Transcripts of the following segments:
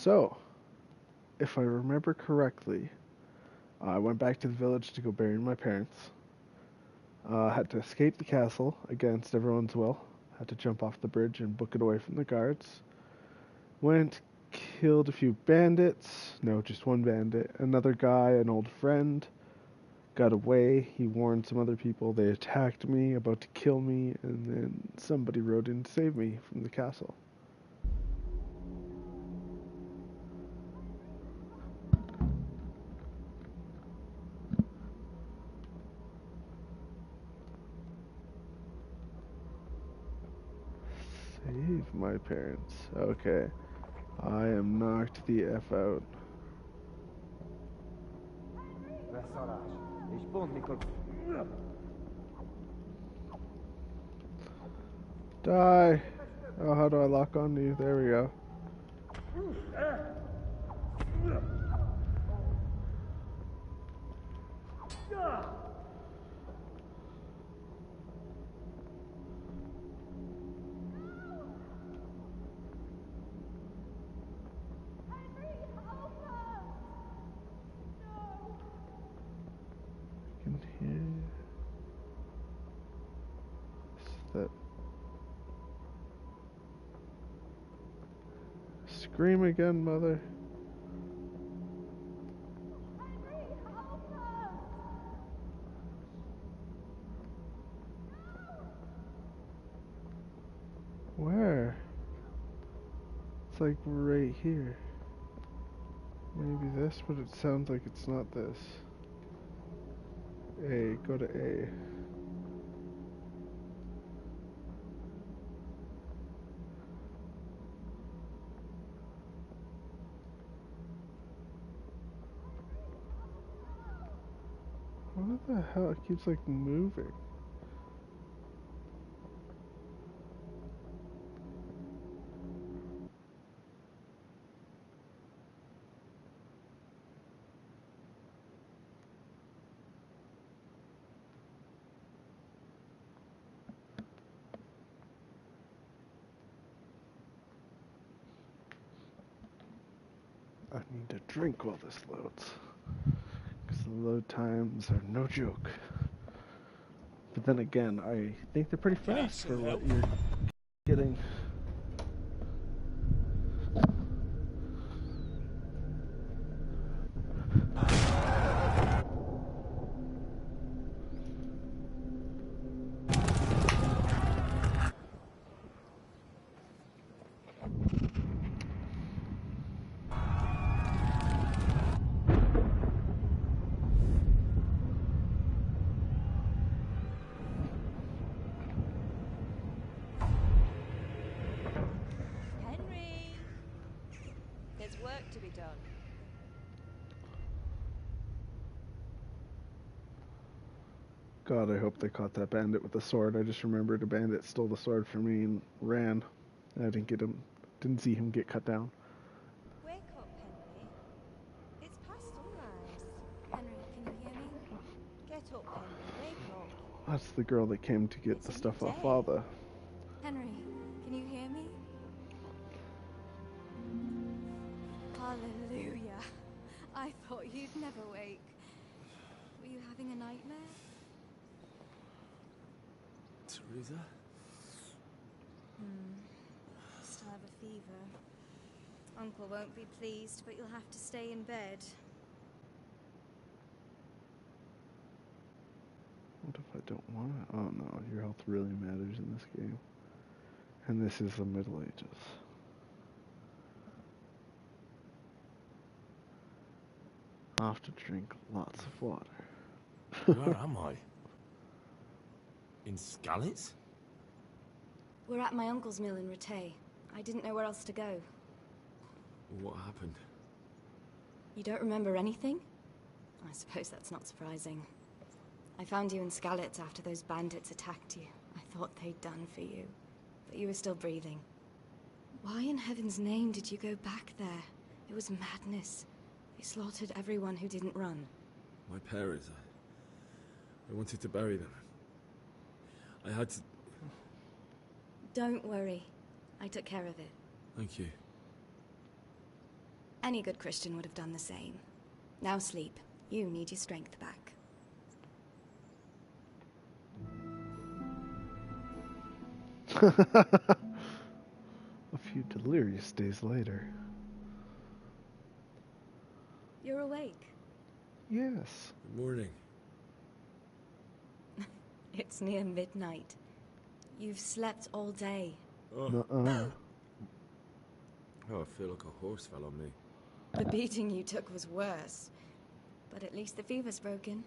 So, if I remember correctly, I went back to the village to go bury my parents. Had to escape the castle against everyone's will. Had to jump off the bridge and book it away from the guards. Went, killed a few bandits. No, just one bandit. Another guy, an old friend, got away. He warned some other people. They attacked me, about to kill me, and then somebody rode in to save me from the castle. Save my parents. Okay. I am knocked the F out. Die! Oh, how do I lock on to you? There we go. I can hear that. Scream again, mother. Where? It's like right here. Maybe this, but it sounds like it's not this. A, go to A. What the hell? It keeps like moving. I need a drink while this loads. Because the load times are no joke. But then again, I think they're pretty fast for what you're getting. There's work to be done. God, I hope they caught that bandit with the sword. I just remembered a bandit stole the sword from me and ran. I didn't see him get cut down. Wake up, Henry. It's past sunrise. Henry, can you hear me? Get up, Henry. Wake up. That's the girl that came to get It's the a stuff new off day. Father. Henry, can you hear me? Hallelujah. I thought you'd never wake. Were you having a nightmare? Teresa? Still have a fever. Uncle won't be pleased, but you'll have to stay in bed. What if I don't want it? Oh no, your health really matters in this game. And this is the Middle Ages. I'll have to drink lots of water. Where am I? In Skalitz? We're at my uncle's mill in Rattay. I didn't know where else to go. What happened? You don't remember anything? I suppose that's not surprising. I found you in Skalitz after those bandits attacked you. I thought they'd done for you, but you were still breathing. Why in heaven's name did you go back there? It was madness. They slaughtered everyone who didn't run. My parents. I wanted to bury them. I had to... Don't worry. I took care of it. Thank you. Any good Christian would have done the same. Now sleep. You need your strength back. A few delirious days later. You're awake. Yes. Good morning. It's near midnight. You've slept all day. Oh, Nuh-uh. oh, I feel like a horse fell on me. The beating you took was worse. But at least the fever's broken.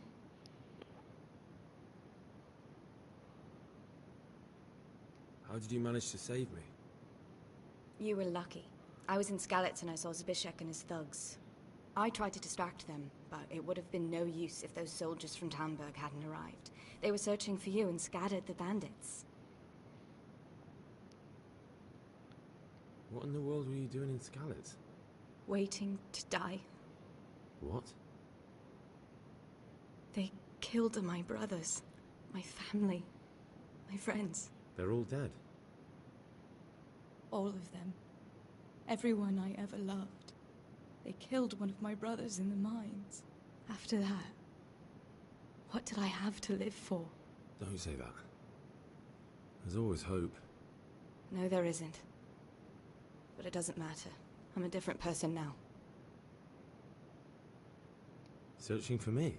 How did you manage to save me? You were lucky. I was in Skalitz and I saw Zbyszek and his thugs. I tried to distract them, but it would have been no use if those soldiers from Talmberg hadn't arrived. They were searching for you and scattered the bandits. What in the world were you doing in Skalitz? Waiting to die. What? They killed my brothers, my family, my friends. They're all dead. All of them. Everyone I ever loved. They killed one of my brothers in the mines. After that, what did I have to live for? Don't say that. There's always hope. No, there isn't. But it doesn't matter. I'm a different person now. Searching for me?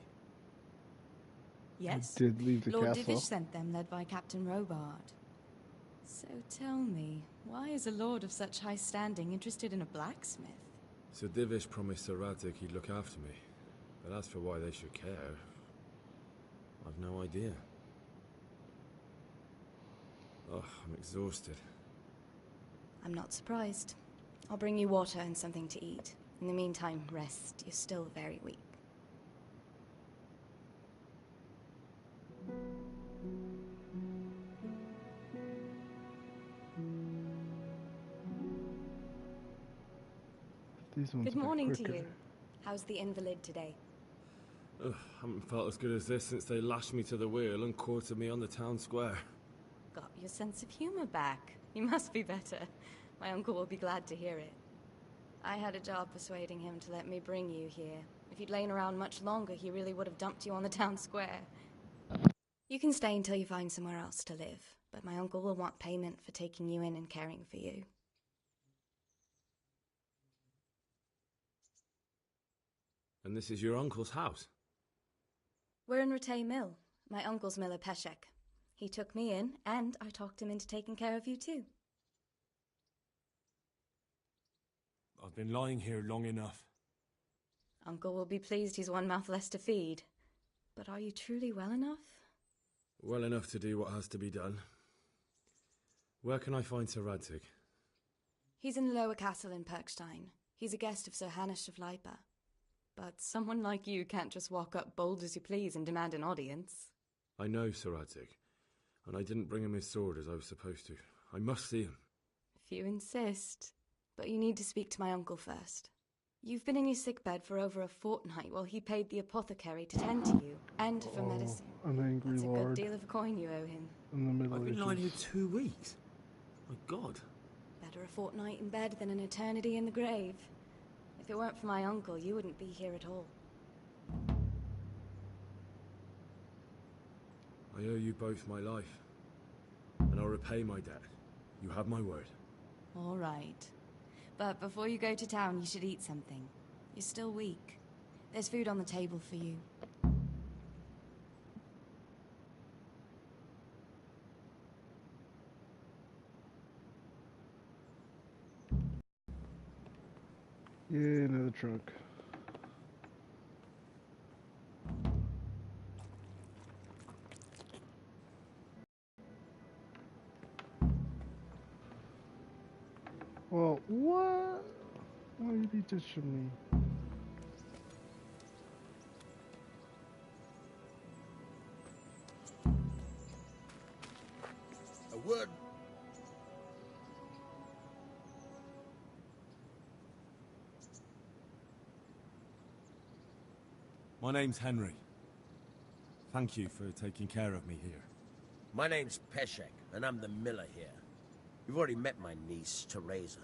Yes. Did leave the Lord castle. Divish sent them, led by Captain Robard. So tell me, why is a lord of such high standing interested in a blacksmith? Sir Divish promised Sir Radzik he'd look after me. But as for why they should care, I've no idea. Oh, I'm exhausted. I'm not surprised. I'll bring you water and something to eat. In the meantime, rest. You're still very weak. These ones Good a bit morning to quicker. you. How's the invalid today? Ugh, haven't felt as good as this since they lashed me to the wheel and quartered me on the town square. Got your sense of humor back. You must be better. My uncle will be glad to hear it. I had a job persuading him to let me bring you here. If you'd lain around much longer, he really would have dumped you on the town square. You can stay until you find somewhere else to live, but my uncle will want payment for taking you in and caring for you. And this is your uncle's house? We're in Ratay Mill. My uncle's miller Peshek. He took me in, and I talked him into taking care of you too. I've been lying here long enough. Uncle will be pleased he's one mouth less to feed. But are you truly well enough? Well enough to do what has to be done. Where can I find Sir Radzik? He's in the lower castle in Perkstein. He's a guest of Sir Hanush of Leipa. But someone like you can't just walk up bold as you please and demand an audience. I know Sir Radzik, and I didn't bring him his sword as I was supposed to. I must see him. If you insist. But you need to speak to my uncle first. You've been in your sickbed for over a fortnight while he paid the apothecary to tend to you, and for medicine. An angry That's a lord good deal of coin you owe him. in the Middle I've been Ages. lying here 2 weeks. My God. Better a fortnight in bed than an eternity in the grave. If it weren't for my uncle, you wouldn't be here at all. I owe you both my life, and I'll repay my debt. You have my word. All right. But before you go to town, you should eat something. You're still weak. There's food on the table for you. Yay, another trunk. Well, what? Why are you ditching me? A word. My name's Henry. Thank you for taking care of me here. My name's Peshek, and I'm the miller here. You've already met my niece, Teresa.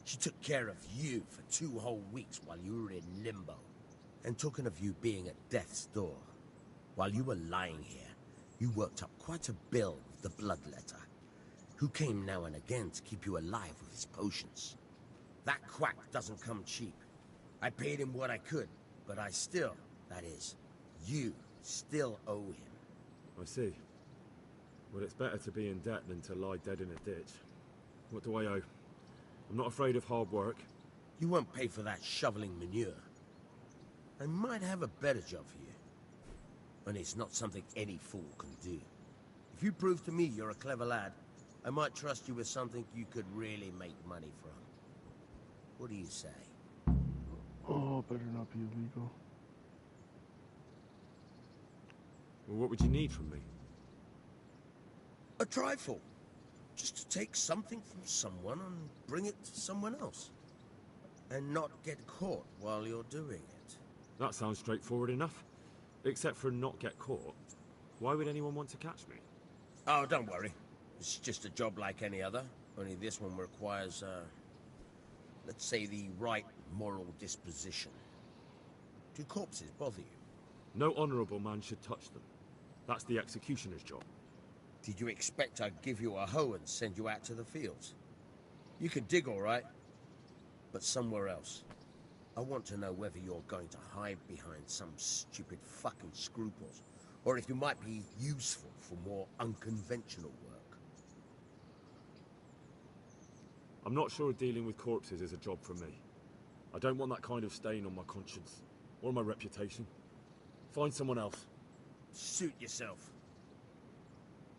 She took care of you for 2 whole weeks while you were in limbo. And talking of you being at death's door, while you were lying here, you worked up quite a bill with the bloodletter, who came now and again to keep you alive with his potions. That quack doesn't come cheap. I paid him what I could, but I still, that is, you still owe him. I see. Well, it's better to be in debt than to lie dead in a ditch. What do I owe? I'm not afraid of hard work. You won't pay for that shoveling manure. I might have a better job for you. And it's not something any fool can do. If you prove to me you're a clever lad, I might trust you with something you could really make money from. What do you say? Oh, better not be illegal. Well, what would you need from me? A trifle. Just to take something from someone and bring it to someone else. And not get caught while you're doing it. That sounds straightforward enough. Except for not get caught. Why would anyone want to catch me? Oh, don't worry. It's just a job like any other. Only this one requires, let's say the right moral disposition. Do corpses bother you? No honourable man should touch them. That's the executioner's job. Did you expect I'd give you a hoe and send you out to the fields? You can dig all right, but somewhere else. I want to know whether you're going to hide behind some stupid fucking scruples, or if you might be useful for more unconventional work. I'm not sure dealing with corpses is a job for me. I don't want that kind of stain on my conscience, or my reputation. Find someone else. Suit yourself.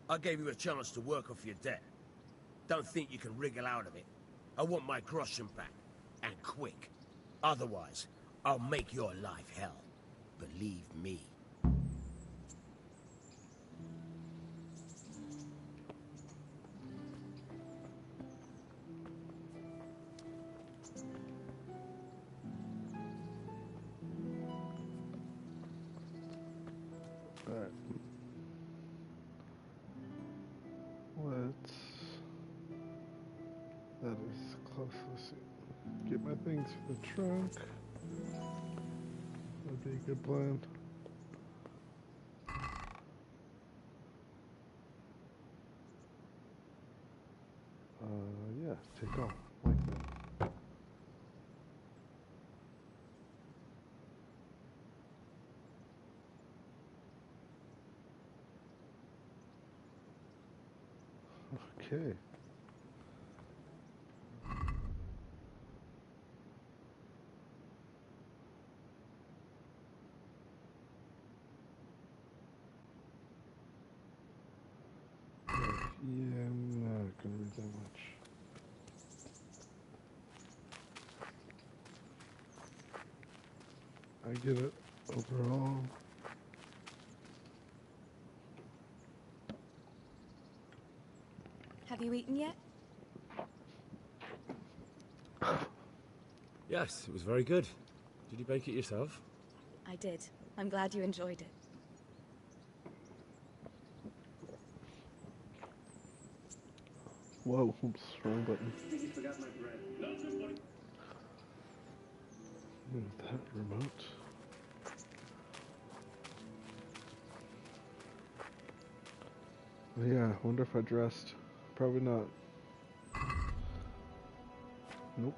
I gave you a chance to work off your debt. Don't think you can wriggle out of it. I want my groschen back, and quick. Otherwise, I'll make your life hell. Believe me. Alright. Let's... That is close. Let's see. Get my things for the trunk. That'd be a good plan. Yeah, take off like that. Okay. Yeah, I'm not gonna read that much. I get it overall. Have you eaten yet? Yes, it was very good. Did you bake it yourself? I did. I'm glad you enjoyed it. Whoa, oops, wrong button. Move that remote. Yeah, wonder if I dressed. Probably not. Nope.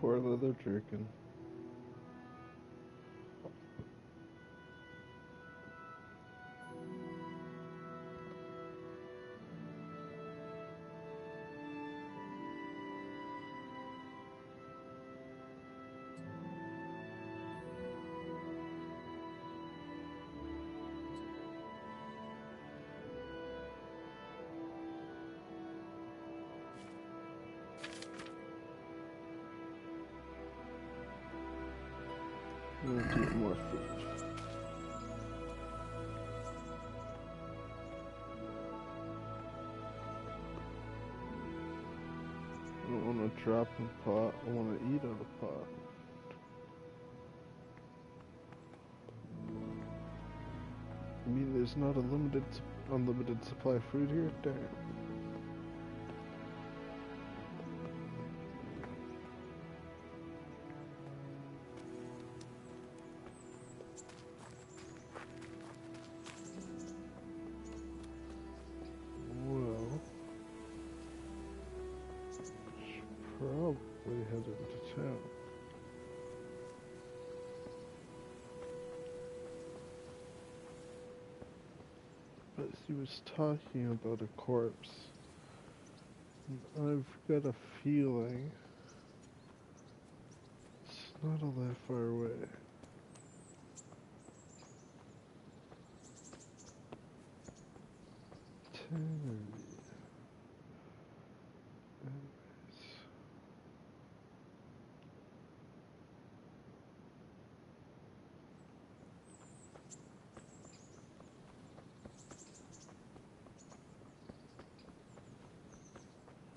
Poor leather jerkin. Let's eat more food. I don't want to drop in pot, I want to eat out of pot. I mean, there's not a unlimited supply of food here? Damn. Well, should probably head into town. But he was talking about a corpse. And I've got a feeling it's not all that far away.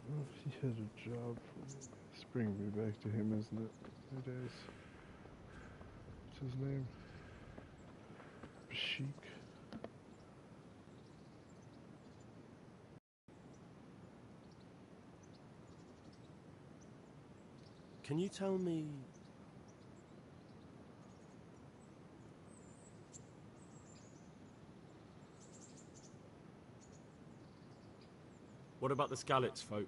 Well, if he had a job for me, it's bringing me back to him, isn't it? It is. What's his name? Bashik. Can you tell me... What about the Skalitz folk?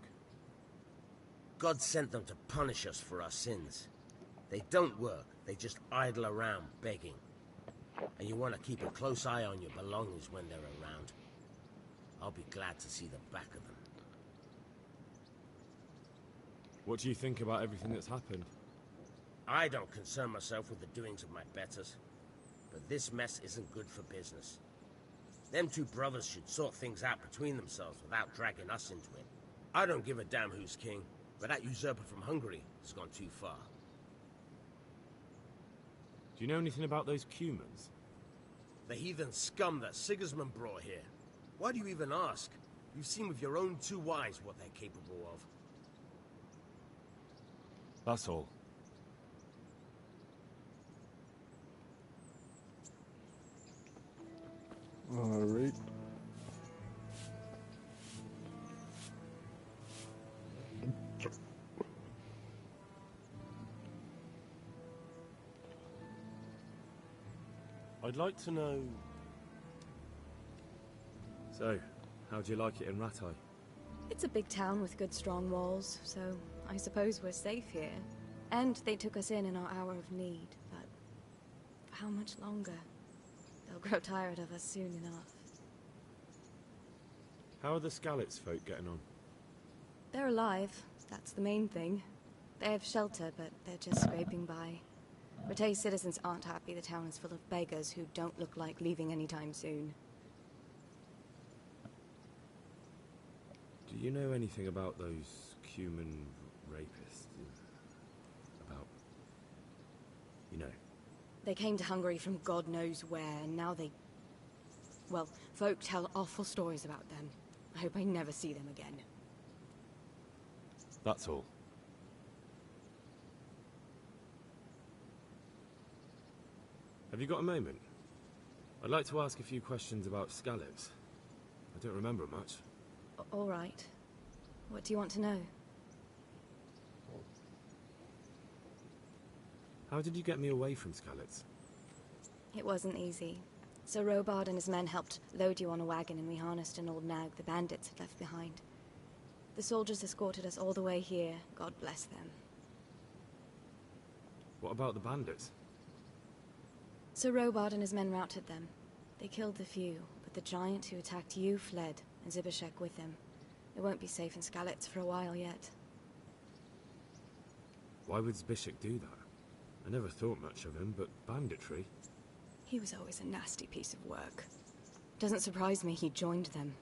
God sent them to punish us for our sins. They don't work, they just idle around begging. And you want to keep a close eye on your belongings when they're around. I'll be glad to see the back of them. What do you think about everything that's happened? I don't concern myself with the doings of my betters. But this mess isn't good for business. Them two brothers should sort things out between themselves without dragging us into it. I don't give a damn who's king, but that usurper from Hungary has gone too far. Do you know anything about those Cumans? The heathen scum that Sigismund brought here. Why do you even ask? You've seen with your own two eyes what they're capable of. That's all. Alright. I'd like to know... So, how'd you like it in Rattay? It's a big town with good strong walls, so I suppose we're safe here. And they took us in our hour of need, but for how much longer? They'll grow tired of us soon enough. How are the Skalitz folk getting on? They're alive, that's the main thing. They have shelter, but they're just scraping by. Rattay's citizens aren't happy the town is full of beggars who don't look like leaving anytime soon. Do you know anything about those Cuman rapists? About... you know? They came to Hungary from God knows where, and now they... well, folk tell awful stories about them. I hope I never see them again. That's all. Have you got a moment? I'd like to ask a few questions about Skalitz. I don't remember much. All right. What do you want to know? How did you get me away from Skalitz? It wasn't easy. Sir Robard and his men helped load you on a wagon and we harnessed an old nag the bandits had left behind. The soldiers escorted us all the way here, God bless them. What about the bandits? Sir Robard and his men routed them. They killed the few, but the giant who attacked you fled, and Zibishek with him. It won't be safe in Skalitz for a while yet. Why would Zbyszek do that? I never thought much of him, but banditry? He was always a nasty piece of work. Doesn't surprise me he joined them.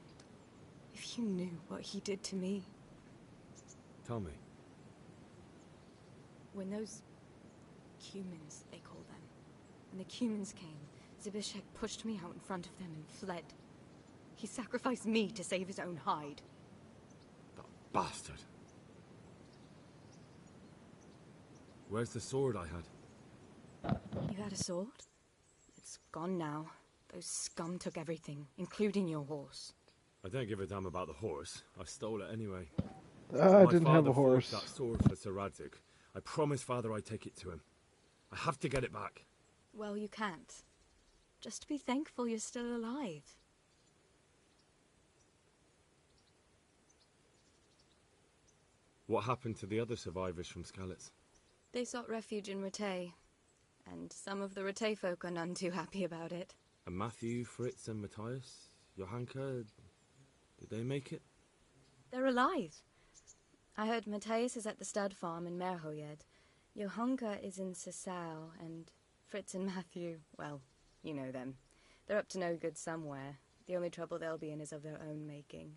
If you knew what he did to me. Tell me. When those humans, they call them, when the humans came, Zibishek pushed me out in front of them and fled. He sacrificed me to save his own hide. That bastard. Where's the sword I had? You had a sword? It's gone now. Those scum took everything, including your horse. I don't give a damn about the horse. I stole it anyway. I My didn't have father a horse. forged that sword for Sir Radzik. I promised Father I'd take it to him. I have to get it back. Well, you can't. Just be thankful you're still alive. What happened to the other survivors from Skalitz? They sought refuge in Ratay, and some of the Ratay folk are none too happy about it. And Matthew, Fritz and Matthias? Johanka? Did they make it? They're alive. I heard Matthias is at the stud farm in Merhoyed. Johanka is in Sasau, and Fritz and Matthew, well, you know them. They're up to no good somewhere. The only trouble they'll be in is of their own making.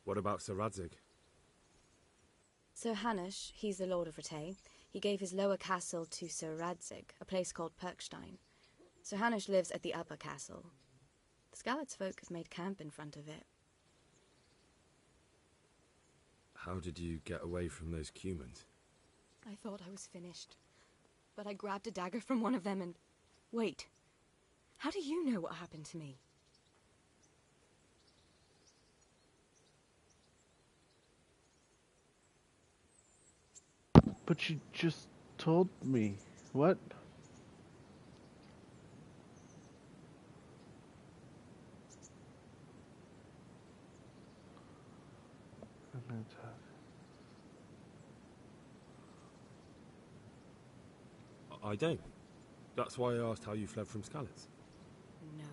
What about Sir Radzik? Sir Hanush, he's the Lord of Ratay. He gave his lower castle to Sir Radzik, a place called Perkstein. Sir Hanush lives at the upper castle. The Skalitz folk have made camp in front of it. How did you get away from those Cumans? I thought I was finished, but I grabbed a dagger from one of them and... Wait, how do you know what happened to me? But you just told me. What? I don't. That's why I asked how you fled from Skalitz. No.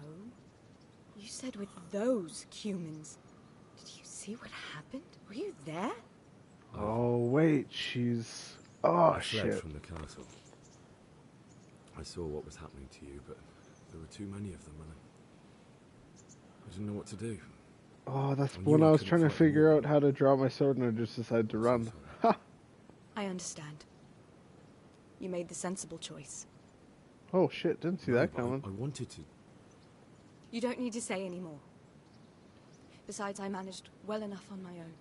You said with those humans. Did you see what happened? Were you there? Oh, wait, she's... Oh, I fled shit. from the castle. I saw what was happening to you, but there were too many of them, and I didn't know what to do. Oh, that's I knew when I I was couldn't trying to fight figure more. out how to draw my sword and I just decided to run. So Ha! I understand. You made the sensible choice. Oh, shit, didn't see No, that but coming. I wanted to. You don't need to say any more. Besides, I managed well enough on my own.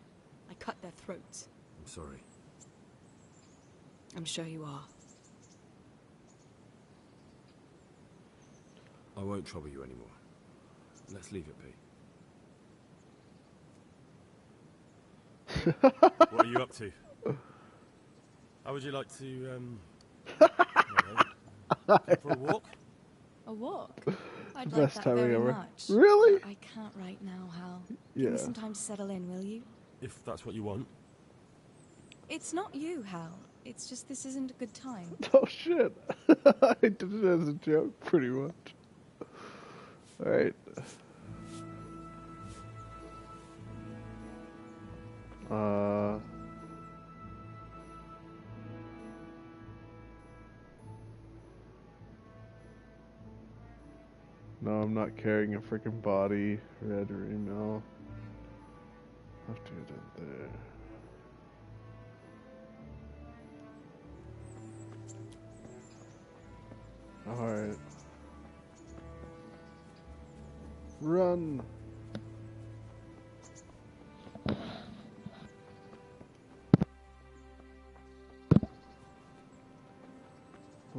I cut their throats. I'm sorry. I'm sure you are. I won't trouble you anymore. Let's leave it be. What are you up to? How would you like to, I don't know, go for a walk? A walk? I'd like Best that timing very ever. much. Really? I can't right now, Hal. Yeah. Give me some time to settle in, will you? If that's what you want. It's not you, Hal. It's just this isn't a good time. Oh, shit. I did it as a joke, pretty much. Alright. No, I'm not carrying a freaking body. Read or email. Have to get in there. Alright. Run!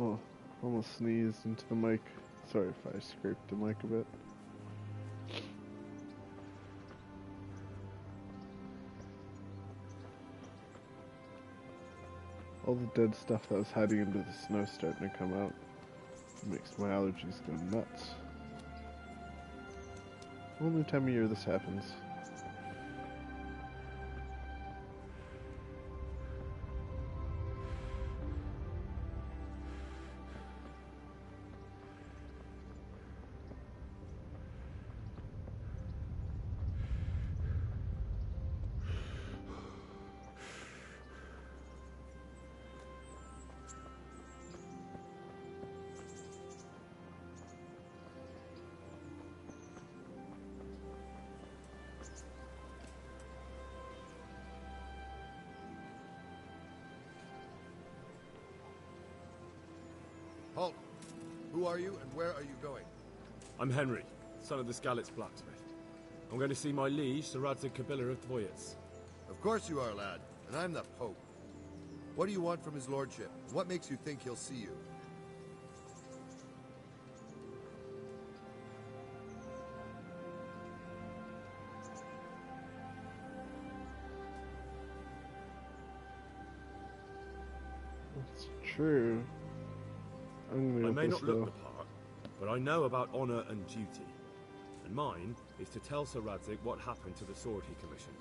Oh, almost sneezed into the mic. Sorry if I scraped the mic a bit. All the dead stuff that was hiding into the snow starting to come out. Makes my allergies go nuts. Only time of year this happens. Halt! Who are you, and where are you going? I'm Henry, son of the Skalitz blacksmith. I'm going to see my liege, Sir Radzig Kabiller of Dvoyets. Of course you are, lad, and I'm the Pope. What do you want from his lordship? What makes you think he'll see you? That's true. I'm gonna I go may with not this, look though. the part, but I know about honor and duty. And mine is to tell Sir Radzig what happened to the sword he commissioned.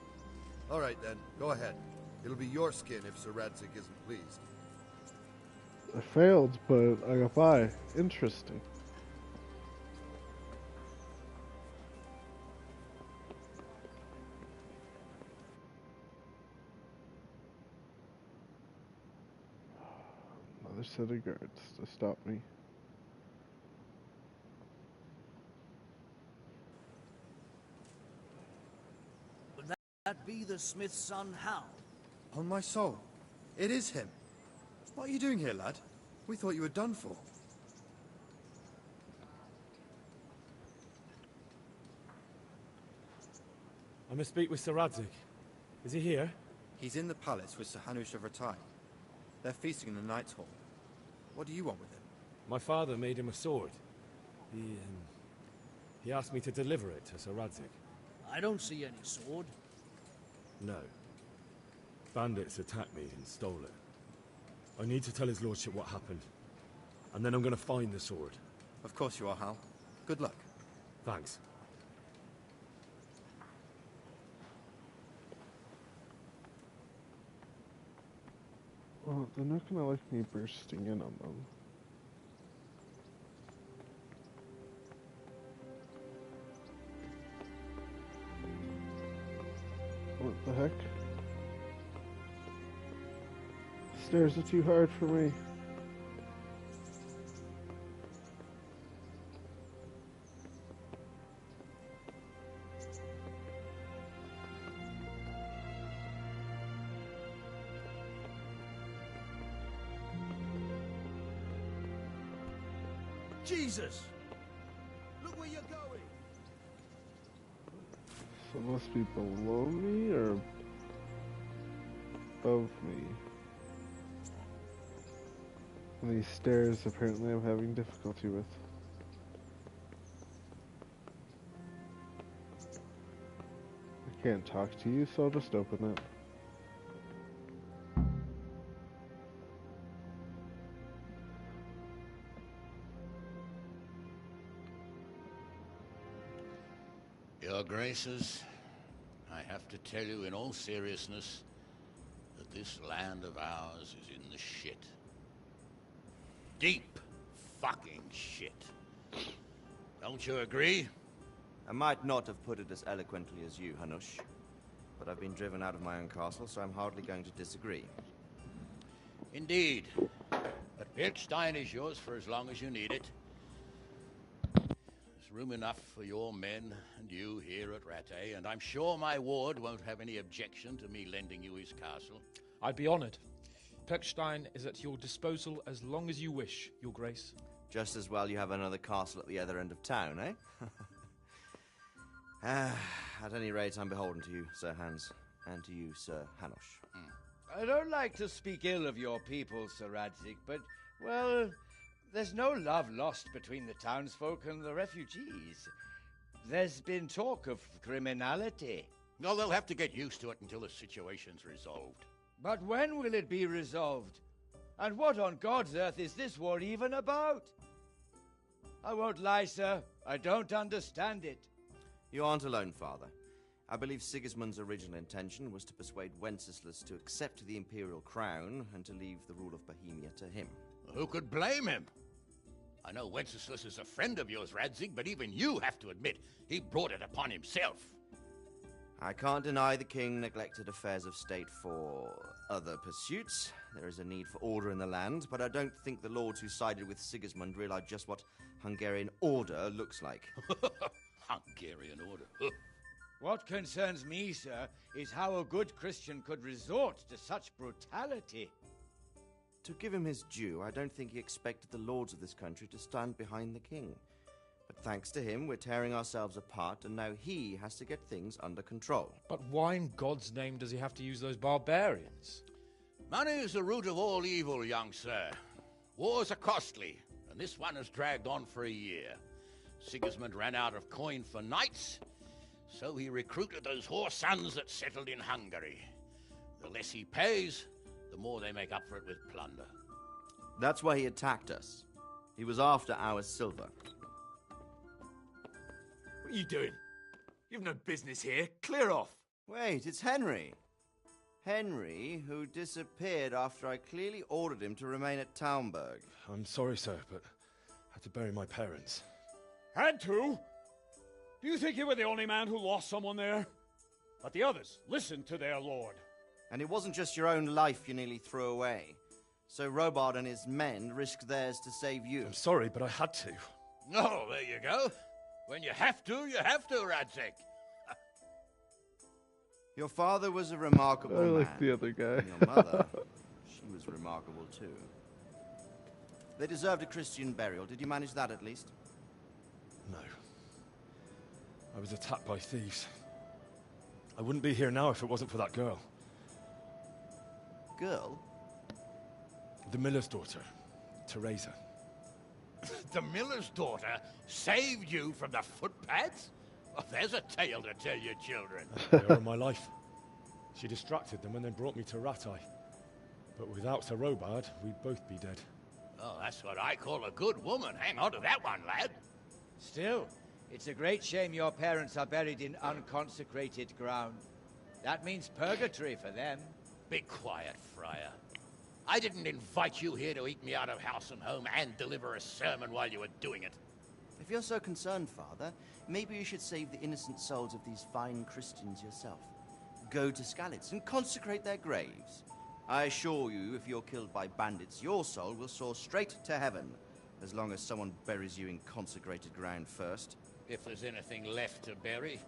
All right, then. Go ahead. It'll be your skin if Sir Radzig isn't pleased. I failed, but I got by. Interesting. Another set of guards to stop me. Would that be the smith's son, Hal? On my soul. It is him. What are you doing here, lad? We thought you were done for. I must speak with Sir Radzig. Is he here? He's in the palace with Sir Hanush of Rattay. They're feasting in the Knight's Hall. What do you want with him? My father made him a sword. He asked me to deliver it to Sir Radzig. I don't see any sword. No. Bandits attacked me and stole it. I need to tell his lordship what happened. And then I'm going to find the sword. Of course you are, Hal. Good luck. Thanks. Well, they're not gonna like me bursting in on them. What the heck? Stairs are too hard for me. Jesus! Look where you're going! So it must be below me or above me. And these stairs apparently I'm having difficulty with. I can't talk to you, so I'll just open it. Your Graces, I have to tell you in all seriousness that this land of ours is in the shit. Deep fucking shit. Don't you agree? I might not have put it as eloquently as you, Hanush, but I've been driven out of my own castle, so I'm hardly going to disagree. Indeed. But Pilchstein is yours for as long as you need it. There's room enough for your men and you here at Rattay, and I'm sure my ward won't have any objection to me lending you his castle. I'd be honored. Pechstein is at your disposal as long as you wish, Your Grace. Just as well you have another castle at the other end of town, eh? At any rate, I'm beholden to you, Sir Hans, and to you, Sir Hanush. I don't like to speak ill of your people, Sir Radzig, but, well, there's no love lost between the townsfolk and the refugees. There's been talk of criminality. No, they'll have to get used to it until the situation's resolved. But when will it be resolved? And what on God's earth is this war even about? I won't lie, sir. I don't understand it. You aren't alone, Father. I believe Sigismund's original intention was to persuade Wenceslas to accept the imperial crown and to leave the rule of Bohemia to him. Who could blame him? I know Wenceslas is a friend of yours, Radzig, but even you have to admit he brought it upon himself. I can't deny the king neglected affairs of state for other pursuits. There is a need for order in the land, but I don't think the lords who sided with Sigismund realized just what Hungarian order looks like. Hungarian order? What concerns me, sir, is how a good Christian could resort to such brutality. To give him his due, I don't think he expected the lords of this country to stand behind the king. But thanks to him, we're tearing ourselves apart, and now he has to get things under control. But why in God's name does he have to use those barbarians? Money is the root of all evil, young sir. Wars are costly, and this one has dragged on for a year. Sigismund ran out of coin for knights, so he recruited those whore sons that settled in Hungary. The less he pays, the more they make up for it with plunder. That's why he attacked us. He was after our silver. What are you doing? You've no business here. Clear off. Wait, it's Henry. Henry, who disappeared after I clearly ordered him to remain at Townburg. I'm sorry, sir, but I had to bury my parents. Had to? Do you think you were the only man who lost someone there? But the others listened to their lord. And it wasn't just your own life you nearly threw away. So Robard and his men risked theirs to save you. I'm sorry, but I had to. Oh, there you go. When you have to, Radzig. Your father was a remarkable man. I like the other guy. And your mother, she was remarkable too. They deserved a Christian burial. Did you manage that at least? No. I was attacked by thieves. I wouldn't be here now if it wasn't for that girl. Girl? The miller's daughter, Teresa. The miller's daughter saved you from the footpads? Oh, there's a tale to tell your children. They were my life. She distracted them and then brought me to Rattay. But without Sir Robard, we'd both be dead. Oh, that's what I call a good woman. Hang on to that one, lad. Still, it's a great shame your parents are buried in unconsecrated ground. That means purgatory for them. Be quiet, Friar. I didn't invite you here to eat me out of house and home and deliver a sermon while you were doing it. If you're so concerned, Father, maybe you should save the innocent souls of these fine Christians yourself. Go to Skalitz and consecrate their graves. I assure you, if you're killed by bandits, your soul will soar straight to heaven, as long as someone buries you in consecrated ground first. If there's anything left to bury,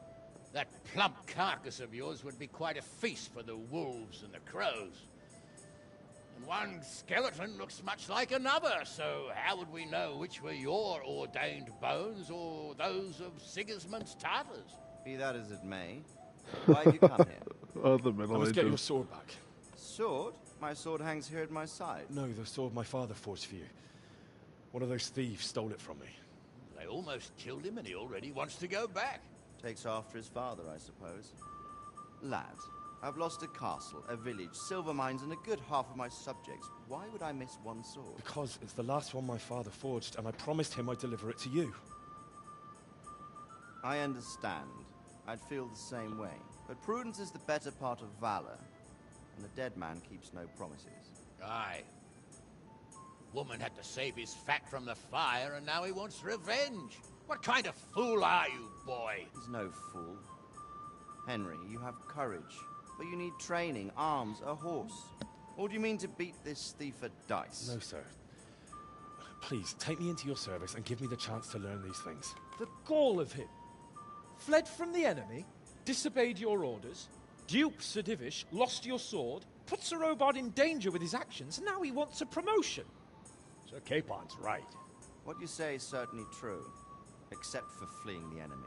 that plump carcass of yours would be quite a feast for the wolves and the crows. And one skeleton looks much like another, so how would we know which were your ordained bones or those of Sigismund's Tartars? Be that as it may, why have you come here? Oh, the Middle I must get Ages. your sword back. Sword? My sword hangs here at my side. No, the sword my father forged for you. One of those thieves stole it from me. They almost killed him and he already wants to go back. Takes after his father, I suppose. Lad, I've lost a castle, a village, silver mines, and a good half of my subjects. Why would I miss one sword? Because it's the last one my father forged, and I promised him I'd deliver it to you. I understand. I'd feel the same way. But prudence is the better part of valor, and the dead man keeps no promises. Aye. Woman had to save his fat from the fire, and now he wants revenge. What kind of fool are you, boy? He's no fool. Henry, you have courage, but you need training, arms, a horse. Or do you mean to beat this thief at dice? No, sir. Please, take me into your service and give me the chance to learn these things. The gall of him. Fled from the enemy, disobeyed your orders, duped Sir Divish, lost your sword, put Sir Robard in danger with his actions, and now he wants a promotion. Sir Capon's right. What you say is certainly true, except for fleeing the enemy.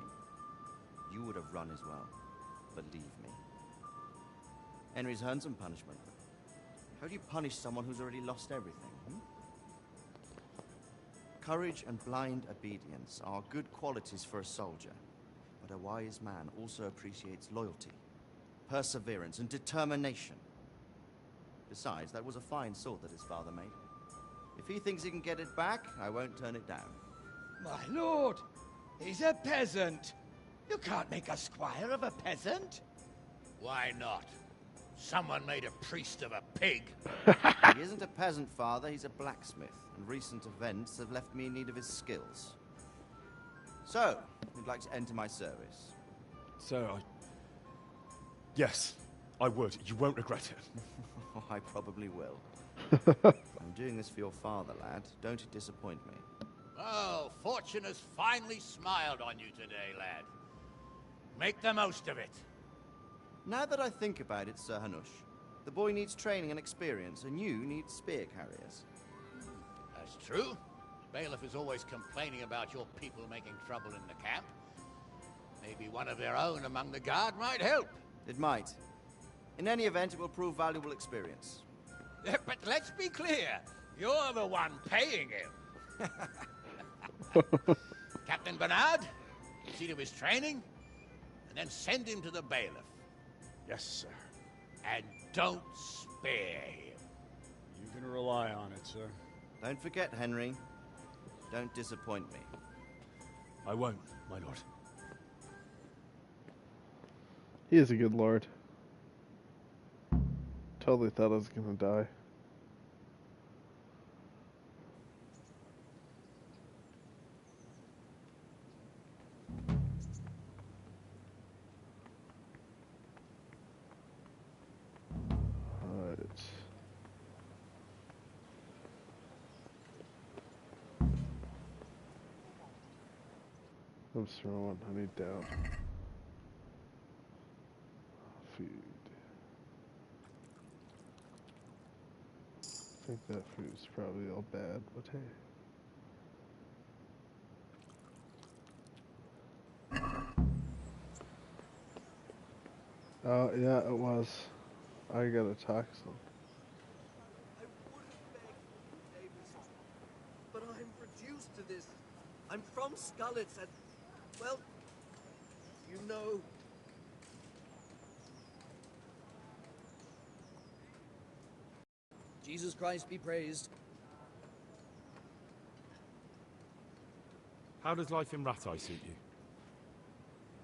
You would have run as well, believe me. Henry's earned some punishment. How do you punish someone who's already lost everything? Courage and blind obedience are good qualities for a soldier, but a wise man also appreciates loyalty, perseverance, and determination. Besides, that was a fine sword that his father made. If he thinks he can get it back, I won't turn it down. My lord, he's a peasant. You can't make a squire of a peasant. Why not? Someone made a priest of a pig. He isn't a peasant, father. He's a blacksmith, and recent events have left me in need of his skills. So, you'd like to enter my service? Sir, Yes, I would. You won't regret it. I probably will. I'm doing this for your father, lad. Don't you disappoint me. Oh, fortune has finally smiled on you today, lad. Make the most of it. Now that I think about it, Sir Hanush, The boy needs training and experience, and you need spear carriers. That's true. The bailiff is always complaining about your people making trouble in the camp. Maybe one of their own among the guard might help. It might. In any event, it will prove valuable experience. But let's be clear. You're the one paying him. Captain Bernard, see to his training, and then send him to the bailiff. Yes, sir. And don't spare him. You can rely on it, sir. Don't forget, Henry. Don't disappoint me. I won't, my lord. He is a good lord. Totally thought I was gonna die. Right. Oops, wrong one. I need down. Food. I think that food's probably all bad, but hey. Oh, yeah, it was. I got a toxin. But I'm reduced to this. I'm from Scarlet's and, well, you know. Jesus Christ be praised. How does life in Rattay suit you?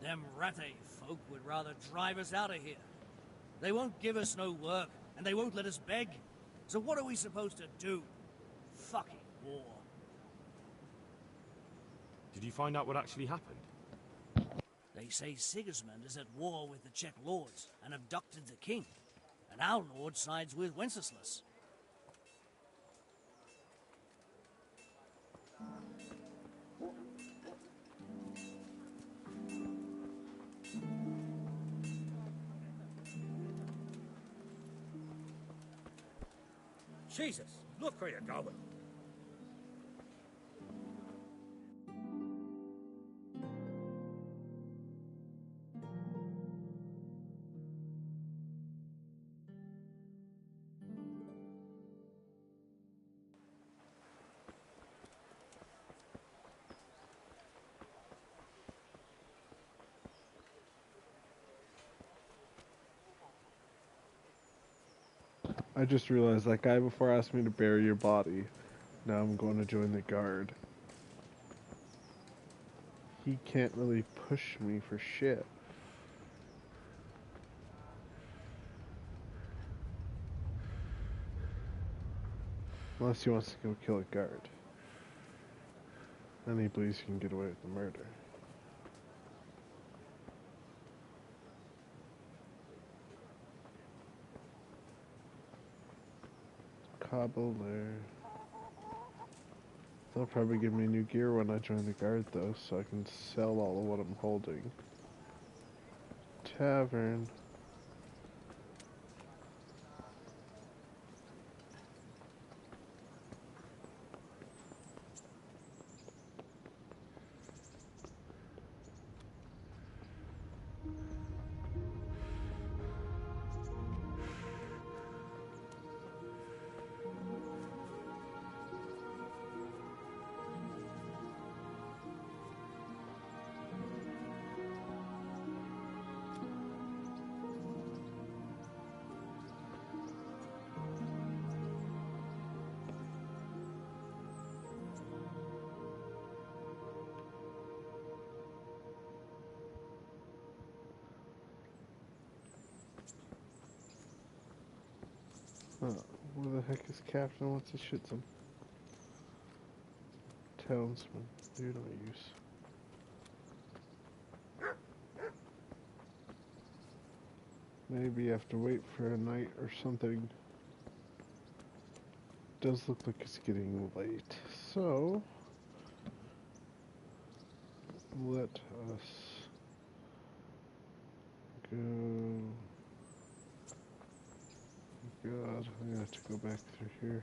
Them Rattay folk would rather drive us out of here. They won't give us no work, and they won't let us beg. So what are we supposed to do? Fucking war. Did you find out what actually happened? They say Sigismund is at war with the Czech lords and abducted the king. And our lord sides with Wenceslas. Jesus, look where you're going. I just realized that guy before asked me to bury your body. Now I'm going to join the guard. He can't really push me for shit. Unless he wants to go kill a guard. Then he believes he can get away with the murder. Cobbler. They'll probably give me new gear when I join the guard though, so I can sell all of what I'm holding. Tavern. Where the heck is Captain? What's his shit? Some townsman. Dude, no use. Maybe you have to wait for a night or something. Does look like it's getting late. So, let us go God, I'm gonna have to go back through here.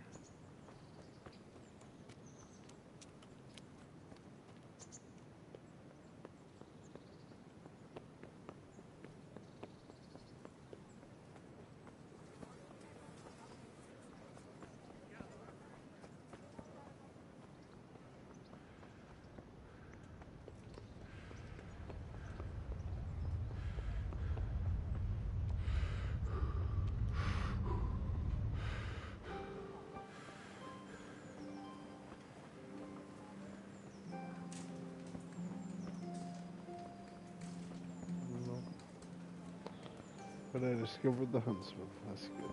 But I discovered the huntsman. That's good.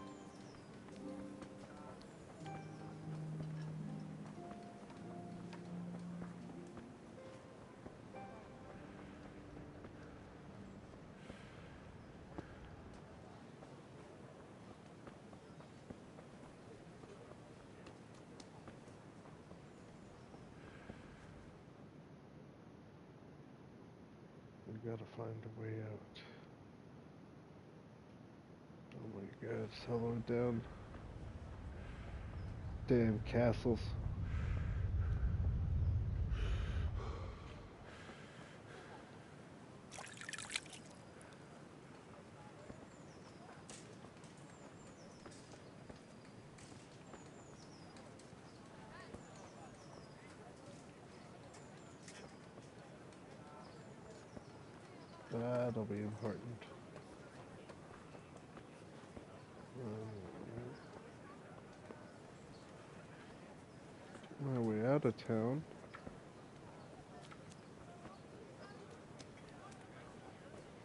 We gotta find a way out. Oh my god, it's all the way down. Damn castles. That'll be important. My way out of town.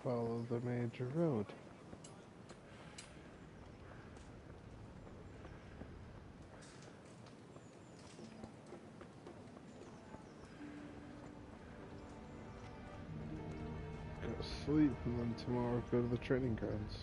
Follow the major road. Go sleep and then tomorrow go to the training grounds.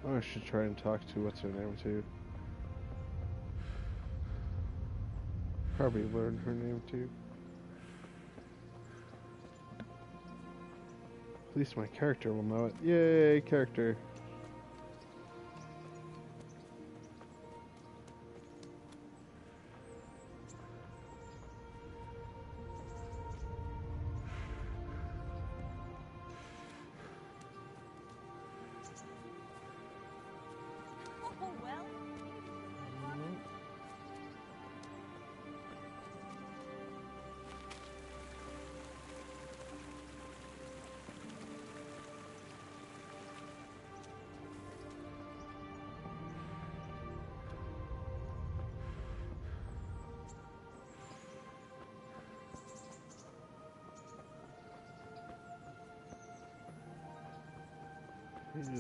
Oh, I should try and talk to what's her name too. Probably learn her name too. At least my character will know it. Yay, character.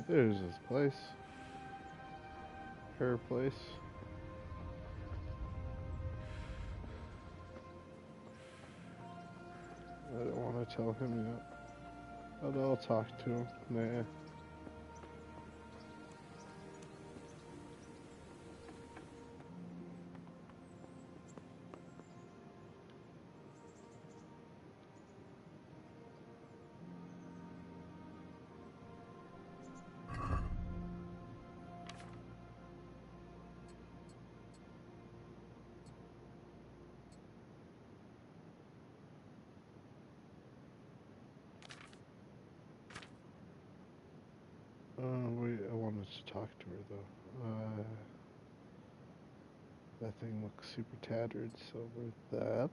There's his place. Her place. I don't want to tell him yet. But I'll talk to him. Nah. Wait, I wanted to talk to her though. That thing looks super tattered, so with that.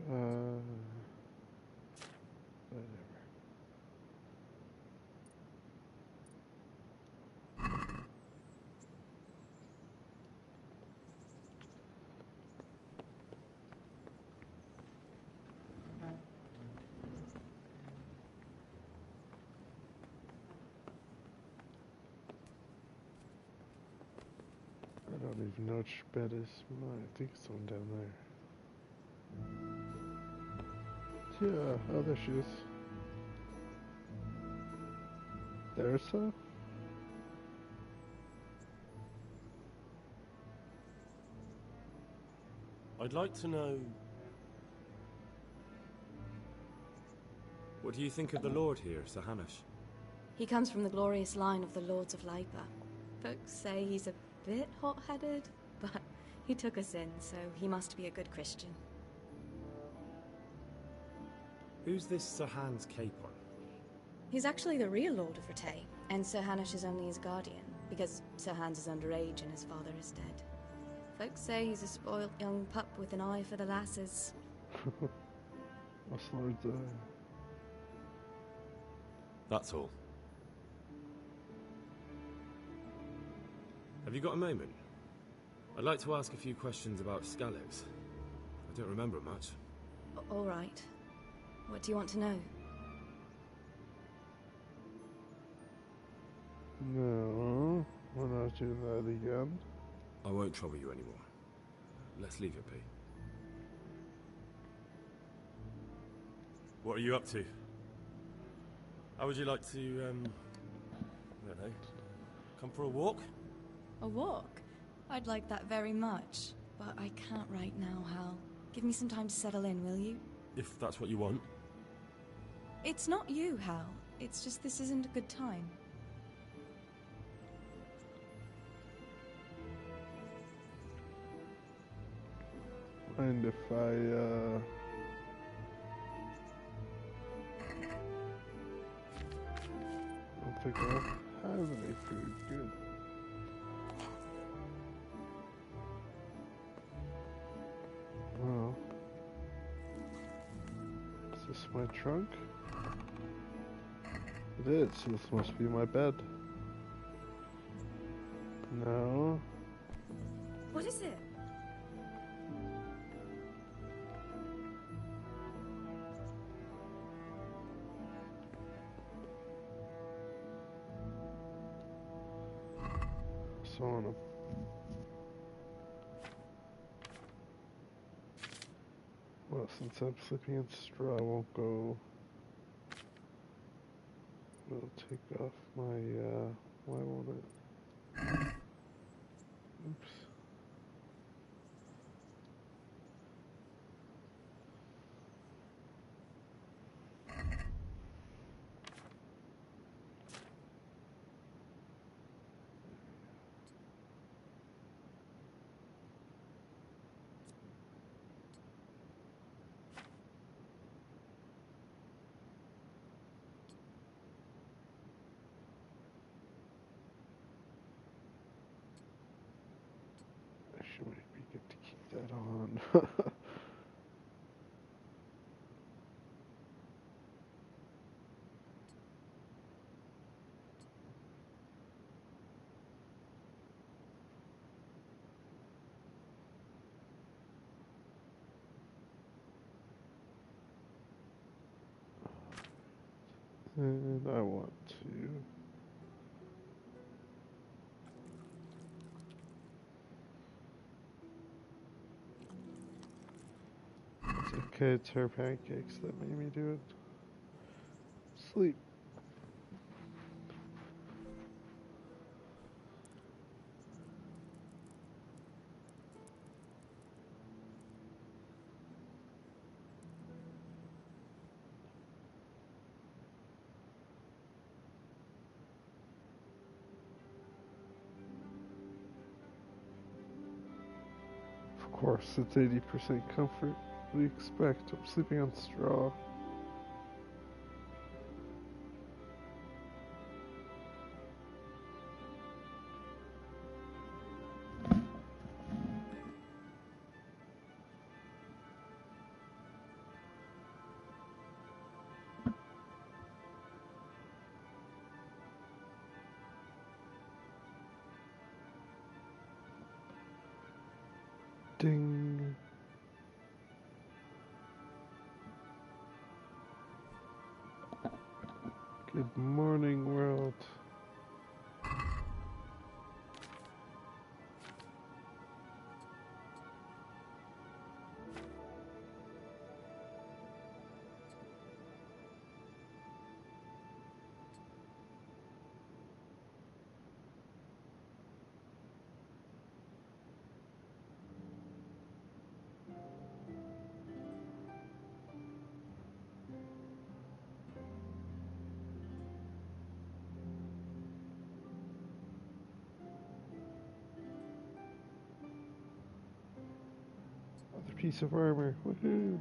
Whatever. don't even know which bed is mine. I think it's the one down there. Yeah, oh, there she is. There's some? I'd like to know... What do you think of the Lord here, Sir Hanush? He comes from the glorious line of the Lords of Lipa. Folks say he's a bit hot-headed, but he took us in, so he must be a good Christian. Who's this Sir Hans Capon? He's actually the real Lord of Rattay, and Sir Hanush is only his guardian, because Sir Hans is underage and his father is dead. Folks say he's a spoilt young pup with an eye for the lasses. What's Lord's eye? That's all. Have you got a moment? I'd like to ask a few questions about Skalex. I don't remember much. All right. What do you want to know? No, we're not doing that again. I won't trouble you anymore. Let's leave it be. What are you up to? How would you like to, I don't know, come for a walk? A walk? I'd like that very much, but I can't right now, Hal. Give me some time to settle in, will you? If that's what you want. It's not you, Hal. It's just this isn't a good time. And if I don't think I have any food. Good. Oh. Is this my trunk? It is, so this must be my bed. No. What is it? On him. Well, since I'm sleeping in straw, I won't go. I'll take off my, why won't it? Oops. Actually, might be good to keep that on. And I want to. It's okay, it's her pancakes that made me do it. Sleep. Of course, it's 80% comfort. What do you expect? I'm sleeping on straw. Ding. Good morning, world. piece of armor. Woohoo!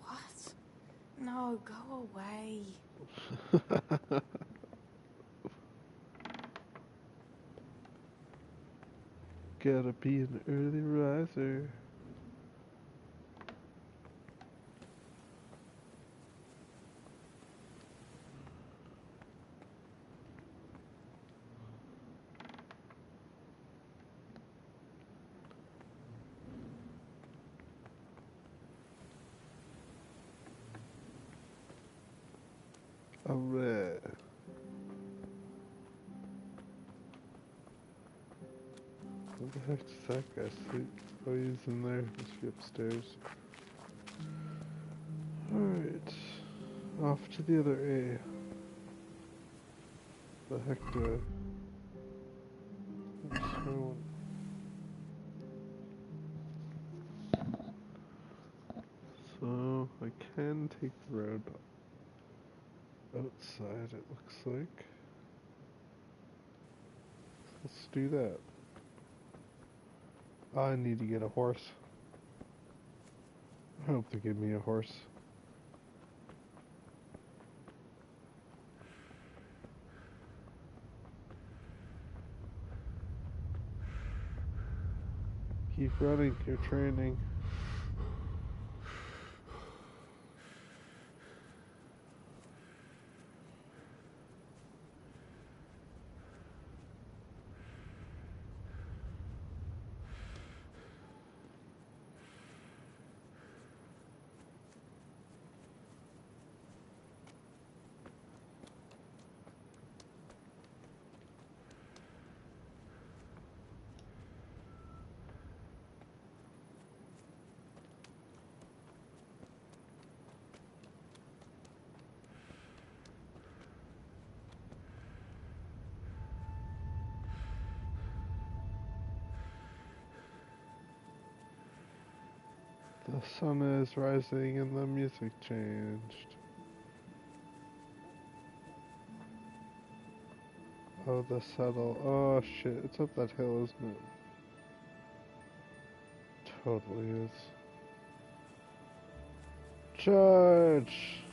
What? No, go away. Gotta be an early riser. Alright. Where the heck does that guy sleep? Oh, he's in there. Must be upstairs. Alright. Off to the other A. The heck do I... So, I can take the road outside, it looks like. Let's do that. I need to get a horse. I hope they give me a horse. Keep running, you're training. The sun is rising and the music changed. Oh, the saddle. Oh shit, it's up that hill, isn't it? Totally is. Charge!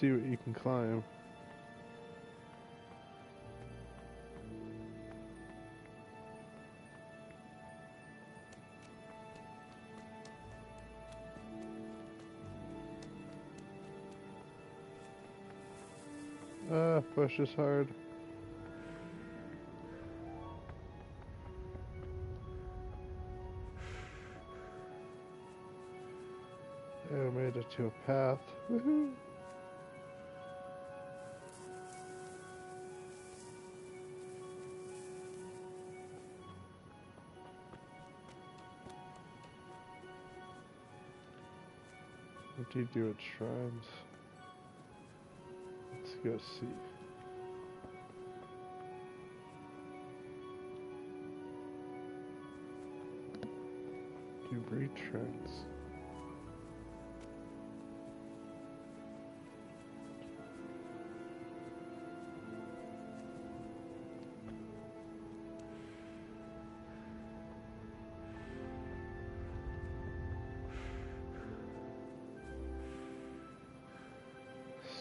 See what you can climb. Ah, push is hard. I made it to a path. Woohoo! What do you do at shrines? Let's go see. Do breed shrines.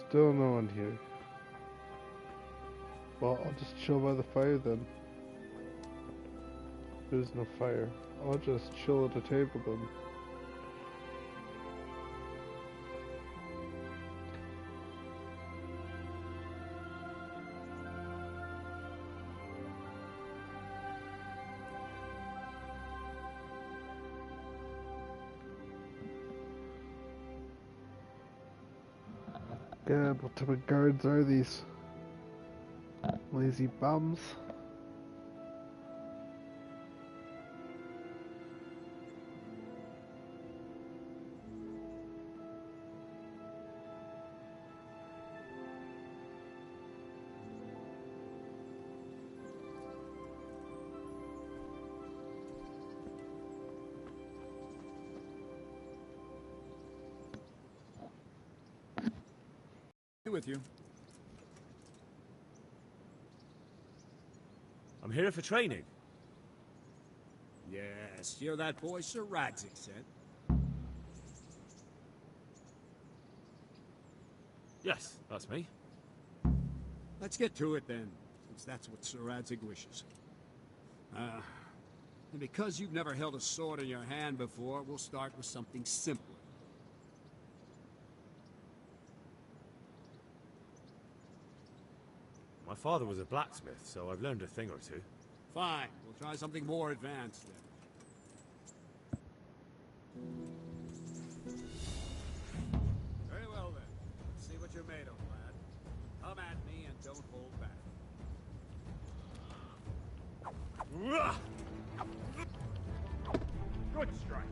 Still no one here. Well, I'll just chill by the fire then. There's no fire. I'll just chill at a table then. God, what type of guards are these? Lazy bums. With you. I'm here for training. Yes, you're that boy Sir Radzig said. Yes, that's me. Let's get to it then, since that's what Sir Radzig wishes. And because you've never held a sword in your hand before, we'll start with something simpler. My father was a blacksmith, so I've learned a thing or two. Fine, we'll try something more advanced then. Very well then. Let's see what you're made of, lad. Come at me and don't hold back. Good strike.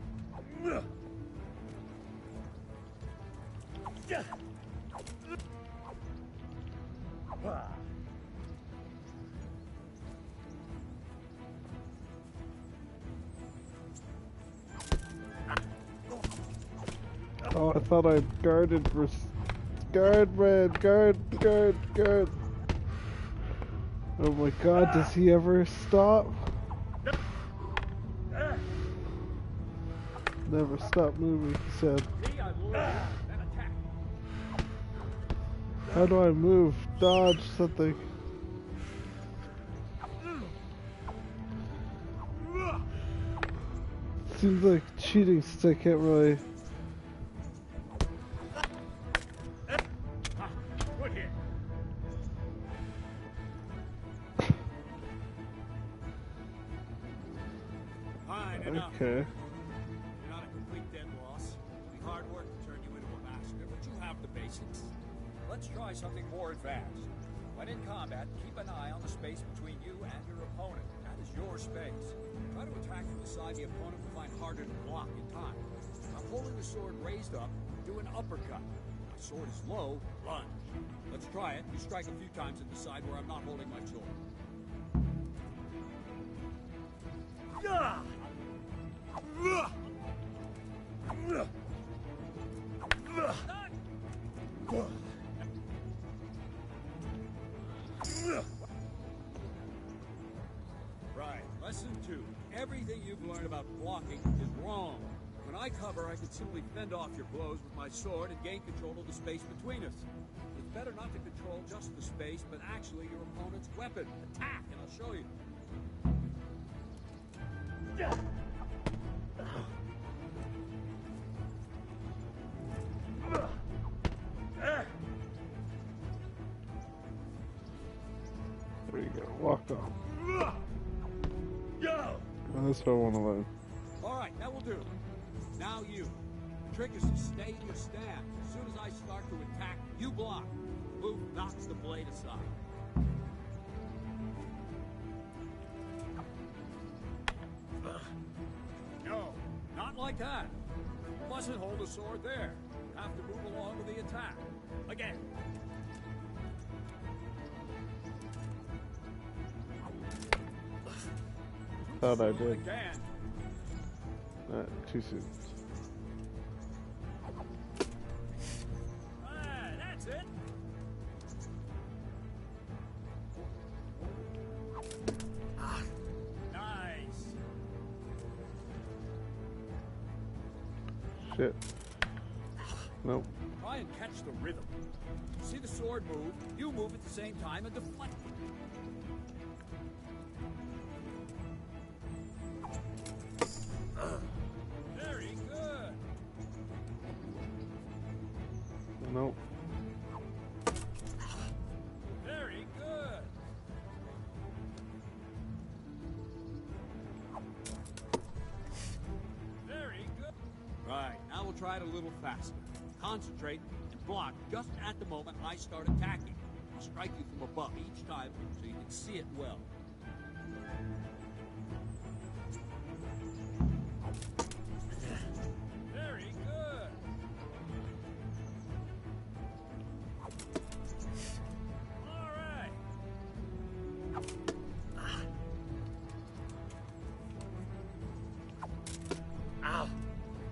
Oh, I thought I'd guarded for... Guard, man! Guard! Oh my god, does he ever stop? Never stop moving, he said. How do I move? Dodge something. Seems like cheating since I can't really... Okay. You're not a complete dead loss. It'll be hard work to turn you into a master, but you have the basics. Let's try something more advanced. When in combat, keep an eye on the space between you and your opponent. That is your space. Try to attack from the side the opponent will find harder to block in time. I'm holding the sword raised up, do an uppercut. My sword is low, lunge. Let's try it. You strike a few times at the side where I'm not holding my sword. Right. Lesson 2. Everything you've learned about blocking is wrong. When I cover, I can simply fend off your blows with my sword and gain control of the space between us. It's better not to control just the space, but actually your opponent's weapon. Attack, and I'll show you. There you go, walked off. Go! That's what I want to learn. Alright, that will do. Now you. The trick is to stay in your stand. As soon as I start to attack, you block. Move knocks the blade aside. No, not like that. You mustn't hold a sword there. You have to move along with the attack. Again. Thought I did. Again. Too soon. That's it. Nice. Shit. Nope. Try and catch the rhythm. See the sword move, you move at the same time and deflect it. Very good. Nope. Very good. Very good. Right, now we'll try it a little faster. Concentrate and block just at the moment I start attacking. I'll strike you from above each time so you can see it well. Very good. All right. Ow.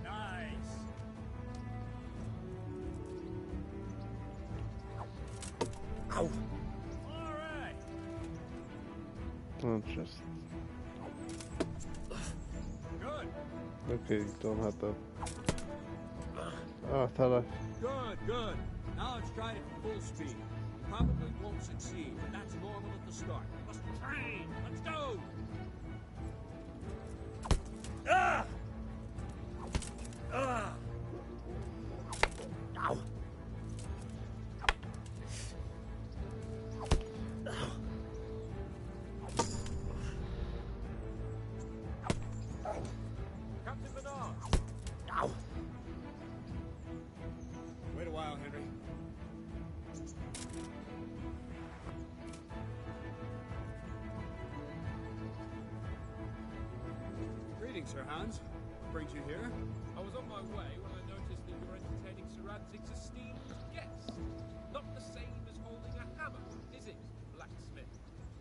Nice. Ow. All right. Oh, just... Good. Okay, you don't have to... Oh, I thought I... Good, good. Now let's try it at full speed. You probably won't succeed, but that's normal at the start. Let's train. Let's go. Ah! Ah! Ow. Captain Bernard. Ow. Wait a while, Henry. Greetings, Sir Hans. What brings you here? I was on my way when I noticed that you were entertaining Sir Radzig's esteemed guest. Not the same as holding a hammer, is it, blacksmith?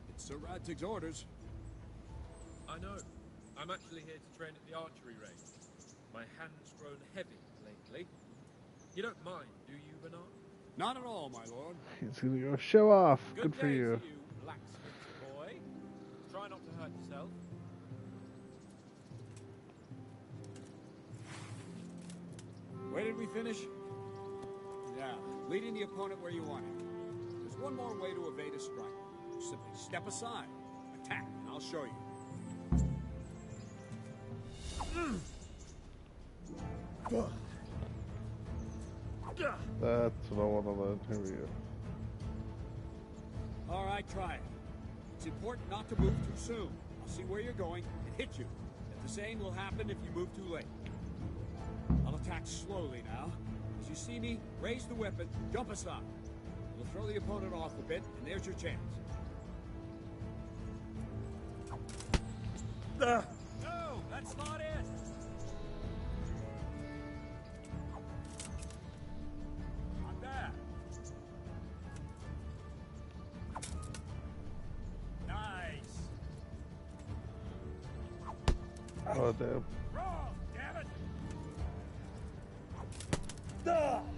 It's Sir Radzig's orders. I know. I'm actually here to train at the archery range. My hand's grown heavy lately. You don't mind, do you, Bernard? Not at all, my lord. He's gonna go show off. Good for day you. to you, blacksmith boy. Try not to hurt yourself. Where did we finish? Yeah, leading the opponent where you want it. There's one more way to evade a strike. Simply step aside, attack, and I'll show you. That's what I want to learn. Here we go. All right, try it. It's important not to move too soon. I'll see where you're going and hit you. And the same will happen if you move too late. I'll attack slowly now. As you see me, raise the weapon, jump aside. It'll throw the opponent off a bit, and there's your chance. No, that's not it. Not that. Nice. Oh, damn. Wrong, damn it.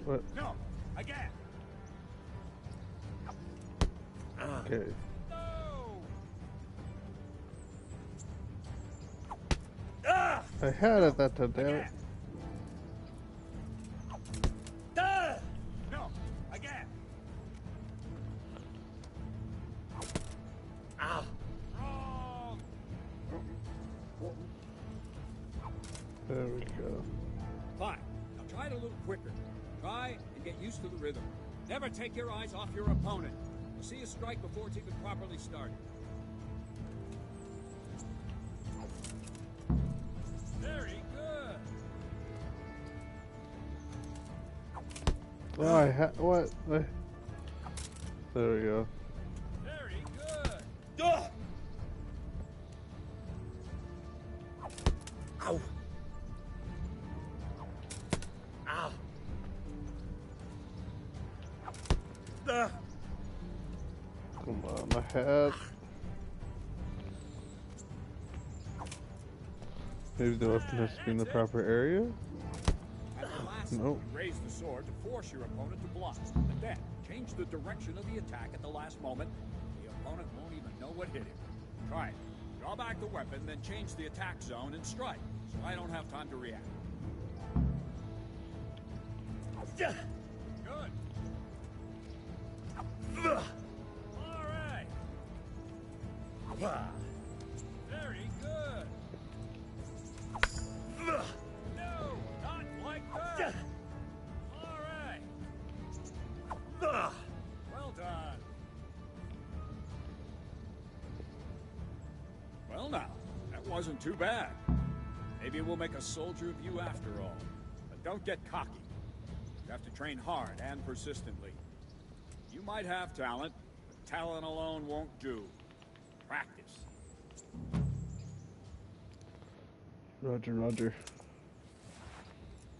What? No, again. Okay. I had it that time, damn it. No, again. Ow. Wrong. There we go. Fine. Now try it a little quicker. Try and get used to the rhythm. Never take your eyes off your opponent. You'll see a strike before it's even properly started. Very good. Oh, I had what? There we go. Very good. Ow. Ow. Come on, my head. Maybe the weapon has to be in the proper area? At the last Nope. you raise the sword to force your opponent to block. And then change the direction of the attack at the last moment. The opponent won't even know what hit him. Try it. Draw back the weapon, then change the attack zone and strike, so I don't have time to react. Good. All right. Very good. No, not like that. All right. Well done. Well now, that wasn't too bad. Maybe we'll make a soldier of you after all. But don't get cocky. You have to train hard and persistently. You might have talent, but talent alone won't do. Practice. Roger, roger.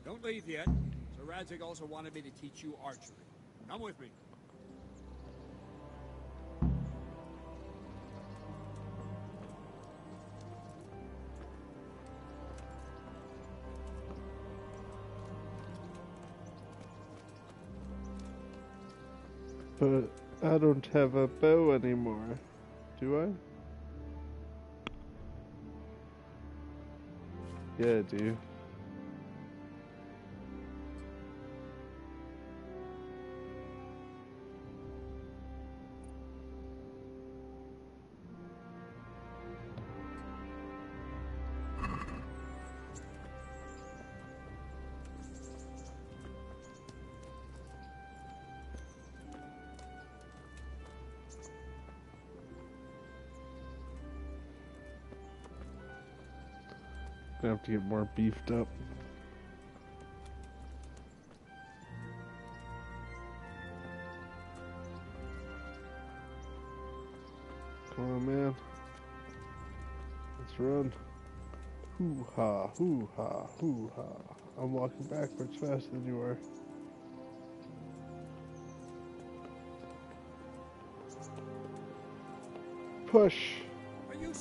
Don't leave yet. Sir Radzig also wanted me to teach you archery. Come with me. But I don't have a bow anymore, do I? Yeah, I do. I have to get more beefed up. Come on, man. Let's run. Hoo-ha, hoo-ha, hoo-ha. I'm walking backwards faster than you are. Push. Are you?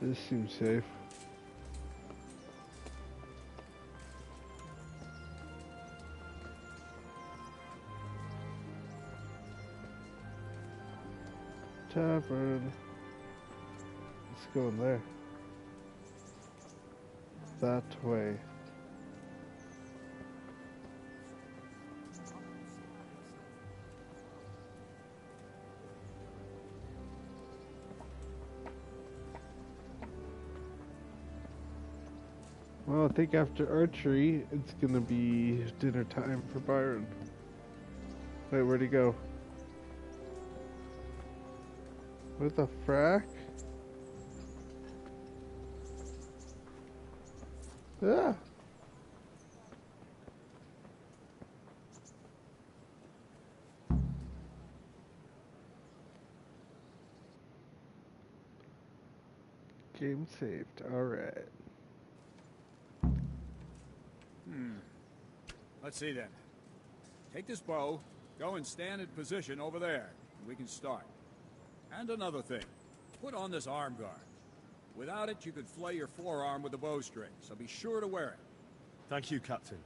This seems safe. Tavern. Let's go in there. That way. Well, I think after archery, it's gonna be dinner time for Byron. Wait, where'd he go? What the frack? Ah! Game saved. Alright. Let's see then. Take this bow, go and stand in position over there, and we can start. And another thing, put on this arm guard. Without it, you could flay your forearm with a bowstring, so be sure to wear it. Thank you, Captain.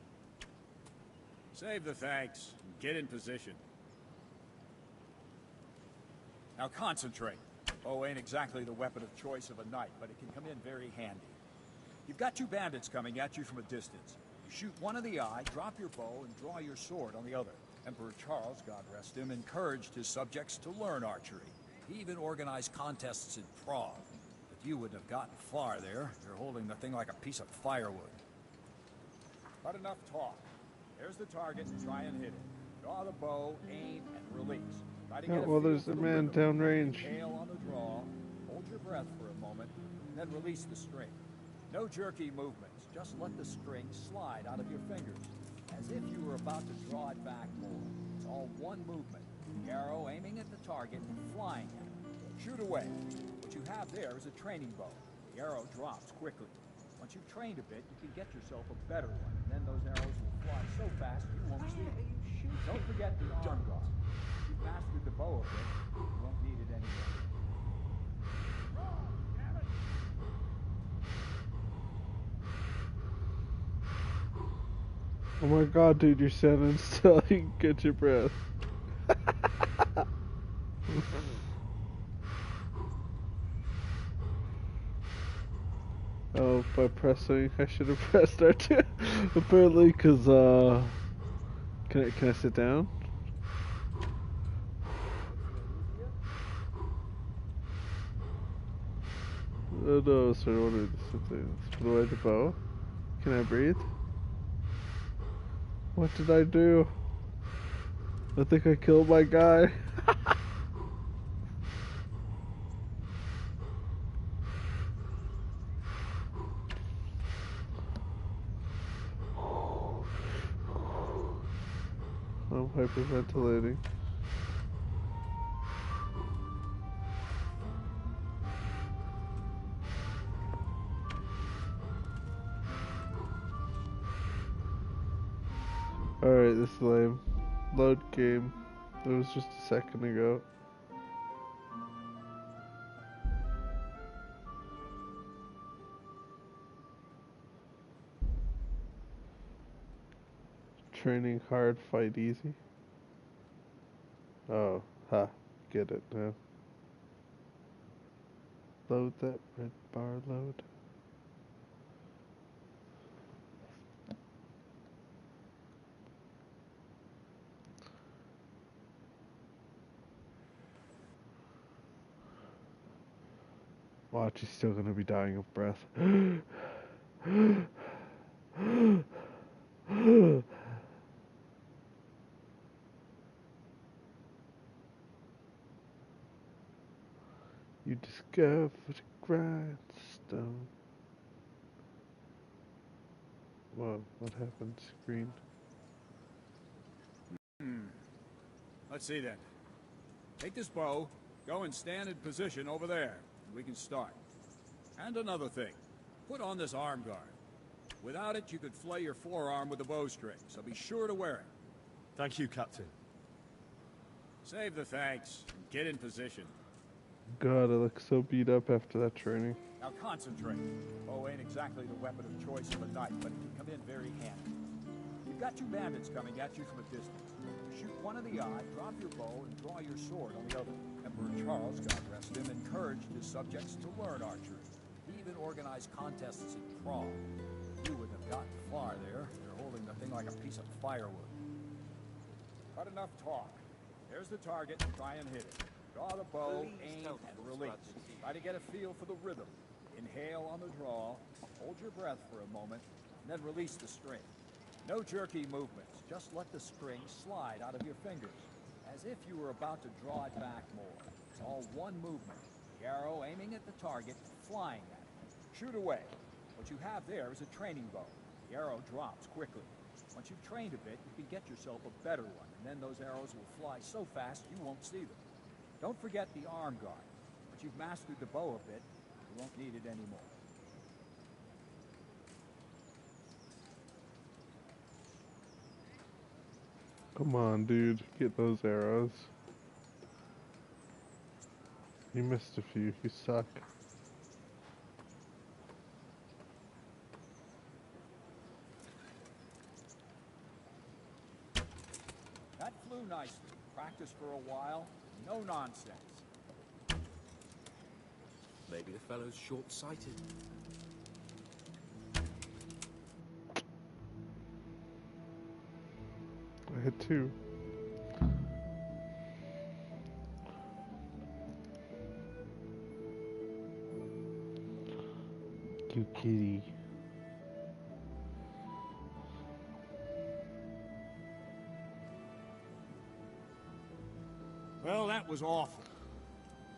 Save the thanks, and get in position. Now concentrate. Bow ain't exactly the weapon of choice of a knight, but it can come in very handy. You've got two bandits coming at you from a distance. You shoot one in the eye, drop your bow, and draw your sword on the other. Emperor Charles, God rest him, encouraged his subjects to learn archery. He even organized contests in Prague. But you wouldn't have gotten far there. You're holding the thing like a piece of firewood. But enough talk. There's the target. Try and hit it. Draw the bow, aim, and release. Try to get well, there's a man downrange. Inhale on the draw. Hold your breath for a moment, and then release the string. No jerky movements. Just let the string slide out of your fingers, as if you were about to draw it back more. It's all one movement. The arrow aiming at the target and flying at it. Shoot away. What you have there is a training bow. The arrow drops quickly. Once you've trained a bit, you can get yourself a better one. And then those arrows will fly so fast you won't see them. Don't forget the arm guard. If you've mastered the bow a bit, you won't need it anymore. Oh my god, dude, you're standing still. You can get your breath. Oh, by pressing, I should have pressed R2. Apparently, because, can I sit down? Oh no, sir, I wanted to sit there. Let's put away the bow. Can I breathe? What did I do? I think I killed my guy. I'm hyperventilating. Alright, this is lame. Load game. It was just a second ago. Training hard, fight easy. Oh, ha. Get it now. Load that red bar, load. Watch, he's still gonna be dying of breath. You discovered a grindstone. Whoa, what happened? Screen. Let's see then. Take this bow, go and stand in position over there, and we can start. And another thing, put on this arm guard. Without it, you could flay your forearm with a bowstring, so be sure to wear it. Thank you, Captain. Save the thanks, and get in position. God, I look so beat up after that training. Now concentrate. Bow ain't exactly the weapon of choice of a knight, but it can come in very handy. You've got two bandits coming at you from a distance. Shoot one in the eye, drop your bow, and draw your sword on the other. Emperor Charles, God rest him, encouraged his subjects to learn archery. He even organized contests at prom. You wouldn't have gotten far there. They're holding the thing like a piece of firewood. But enough talk. There's the target. Try and hit it. Draw the bow, aim, and release. Try to get a feel for the rhythm. Inhale on the draw, hold your breath for a moment, and then release the string. No jerky movements. Just let the string slide out of your fingers, as if you were about to draw it back more. It's all one movement. The arrow aiming at the target, flying at it. Shoot away. What you have there is a training bow. The arrow drops quickly. Once you've trained a bit, you can get yourself a better one, and then those arrows will fly so fast you won't see them. Don't forget the arm guard. Once you've mastered the bow a bit, you won't need it anymore. Come on, dude. Get those arrows. You missed a few. You suck. That flew nicely. Practice for a while. No nonsense. Maybe the fellow's short-sighted. I hit two. You kitty. Well, that was awful.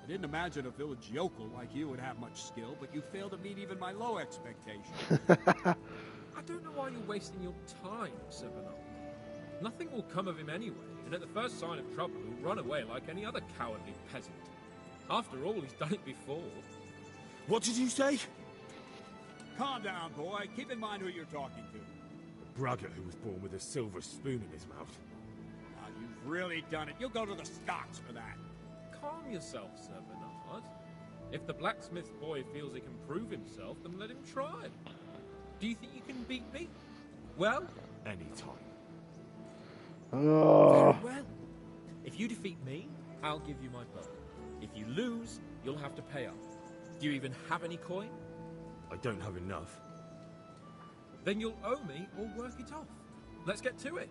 I didn't imagine a village yokel like you would have much skill, but you failed to meet even my low expectations. I don't know why you're wasting your time, Sir Bernard. Nothing will come of him anyway, and at the first sign of trouble, he'll run away like any other cowardly peasant. After all, he's done it before. What did you say? Calm down, boy. Keep in mind who you're talking to. A braggart who was born with a silver spoon in his mouth. Now, you've really done it. You'll go to the stocks for that. Calm yourself, Sir Bernard. If the blacksmith boy feels he can prove himself, then let him try. Do you think you can beat me? Well, Anytime. Oh. very well. If you defeat me, I'll give you my bow. If you lose, you'll have to pay up. Do you even have any coin? I don't have enough. Then you'll owe me or work it off. Let's get to it.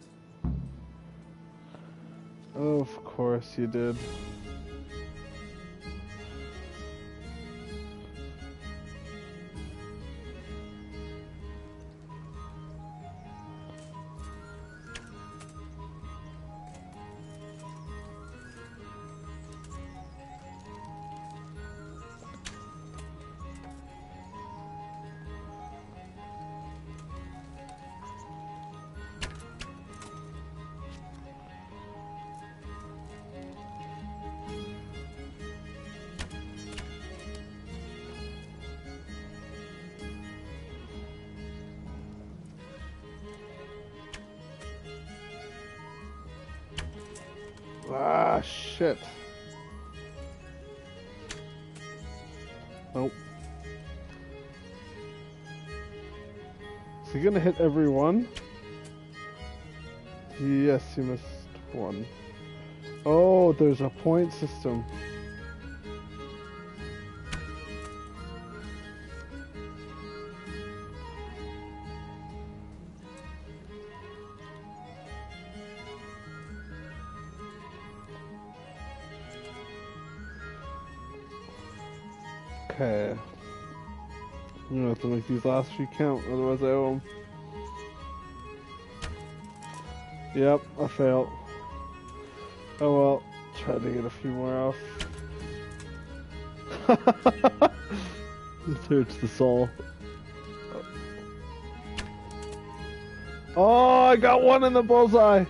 Oh, of course you did. Ah, shit. Nope. Is he gonna hit every one? Yes, he missed one. Oh, there's a point system. Okay. I'm gonna have to make these last few count, otherwise I owe him. Yep, I failed. Oh well, try to get a few more off. This hurts the soul. Oh, I got one in the bullseye!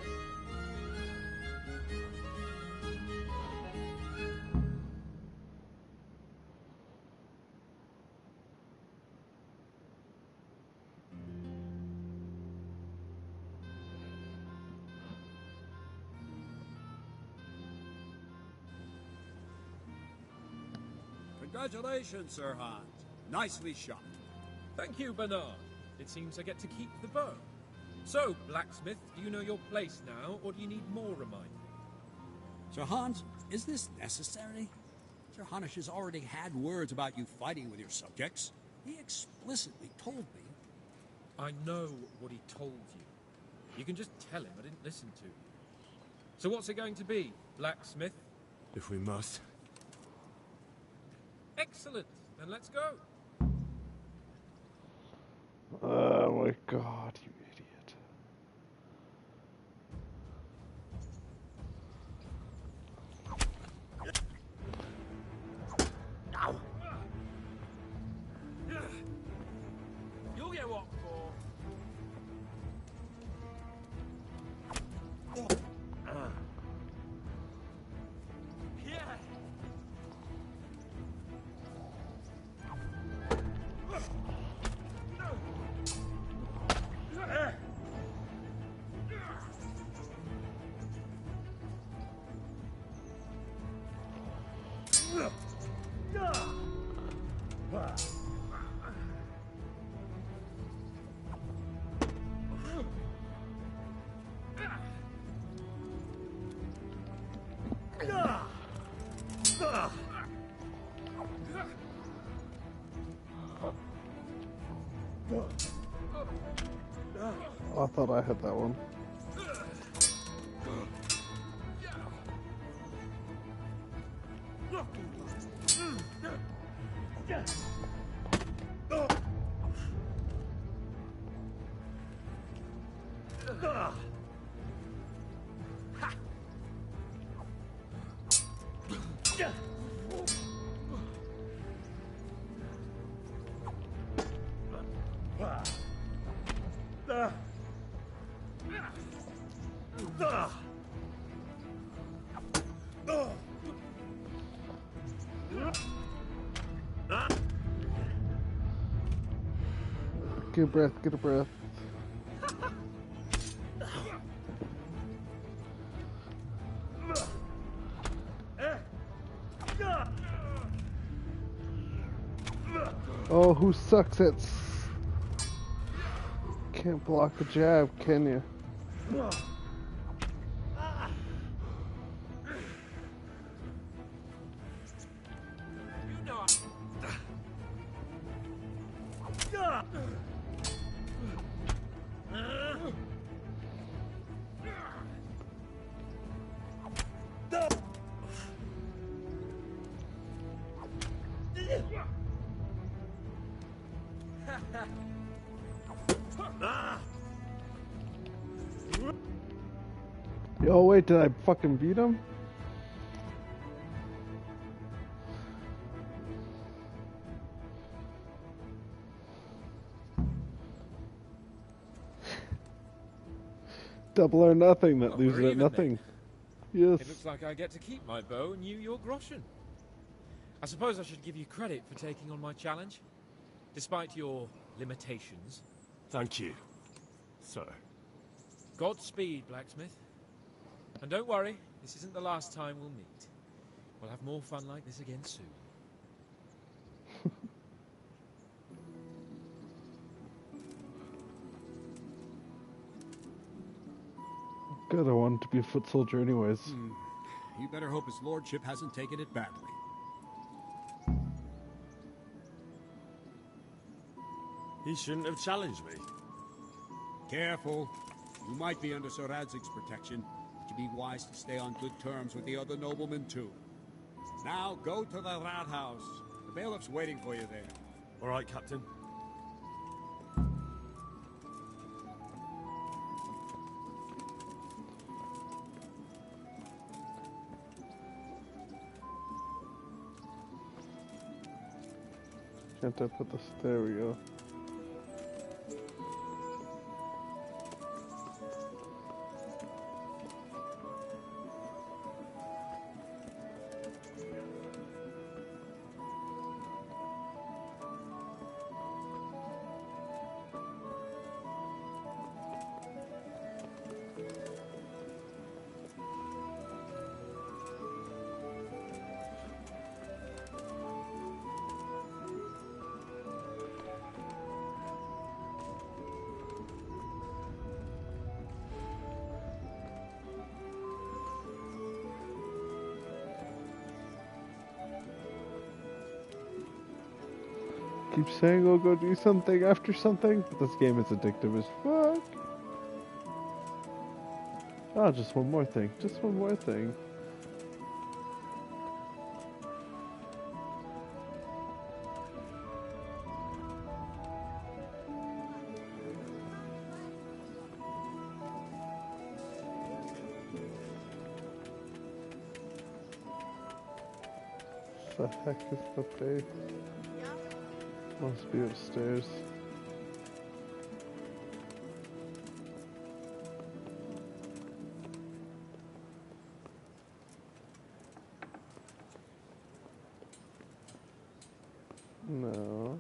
Congratulations, Sir Hans. Nicely shot. Thank you, Bernard. It seems I get to keep the bow. So, blacksmith, do you know your place now, or do you need more reminding? Sir Hans, is this necessary? Sir Hanush has already had words about you fighting with your subjects. He explicitly told me. I know what he told you. You can just tell him I didn't listen to you. So what's it going to be, blacksmith? If we must. Excellent. Then let's go. Oh my god, you idiot. You'll get what for. Yeah. I thought I had that one. Get a breath, get a breath. Oh, who sucks at... Can't block the jab, can you? Oh wait, did I fucking beat him? Double or nothing, that leaves it at nothing. Yes. It looks like I get to keep my bow and you your groschen. I suppose I should give you credit for taking on my challenge, despite your limitations. Thank you, sir. Godspeed, blacksmith. And don't worry, This isn't the last time we'll meet. We'll have more fun like this again soon. Good, I wanted to be a foot soldier anyways. You better hope his lordship hasn't taken it badly. He shouldn't have challenged me. Careful. You might be under Sir Radzig's protection, but you'd be wise to stay on good terms with the other noblemen too. Now go to the rat house. The bailiff's waiting for you there. All right, Captain. Can't I put this? There we go. Keep saying I'll go do something after something, but this game is addictive as fuck. Oh, just one more thing. Just one more thing. The heck is the base? Must be upstairs. No.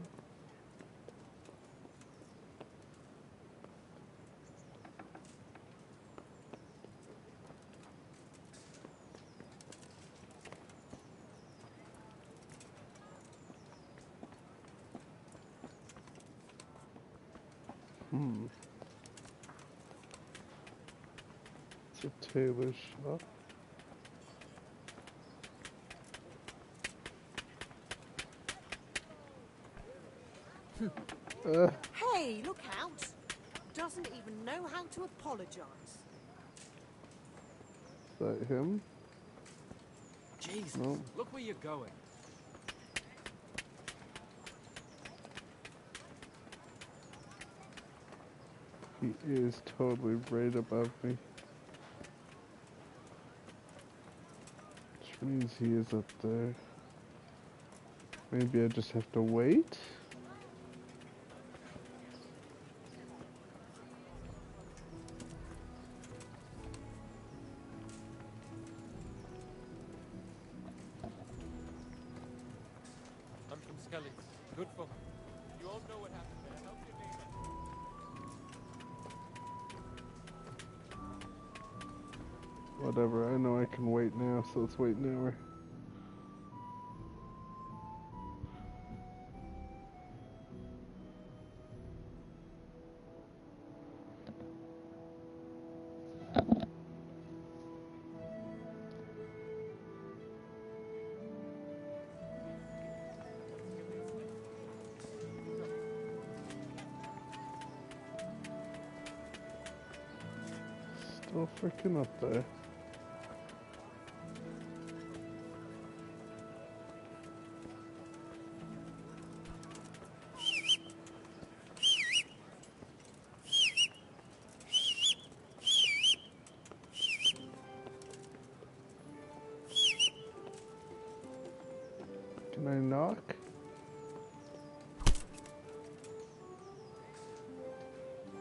It's a tailor shop. Hey, look out! Doesn't even know how to apologize. Is that him? Jesus, No. look where you're going. He is totally right above me. Which means he is up there. Maybe I just have to wait? I'm from Skelly. Good for. You all know what happened there. Help your neighbor. Whatever, I know I can wait now, so let's wait an hour. Still freaking up there. Can I knock?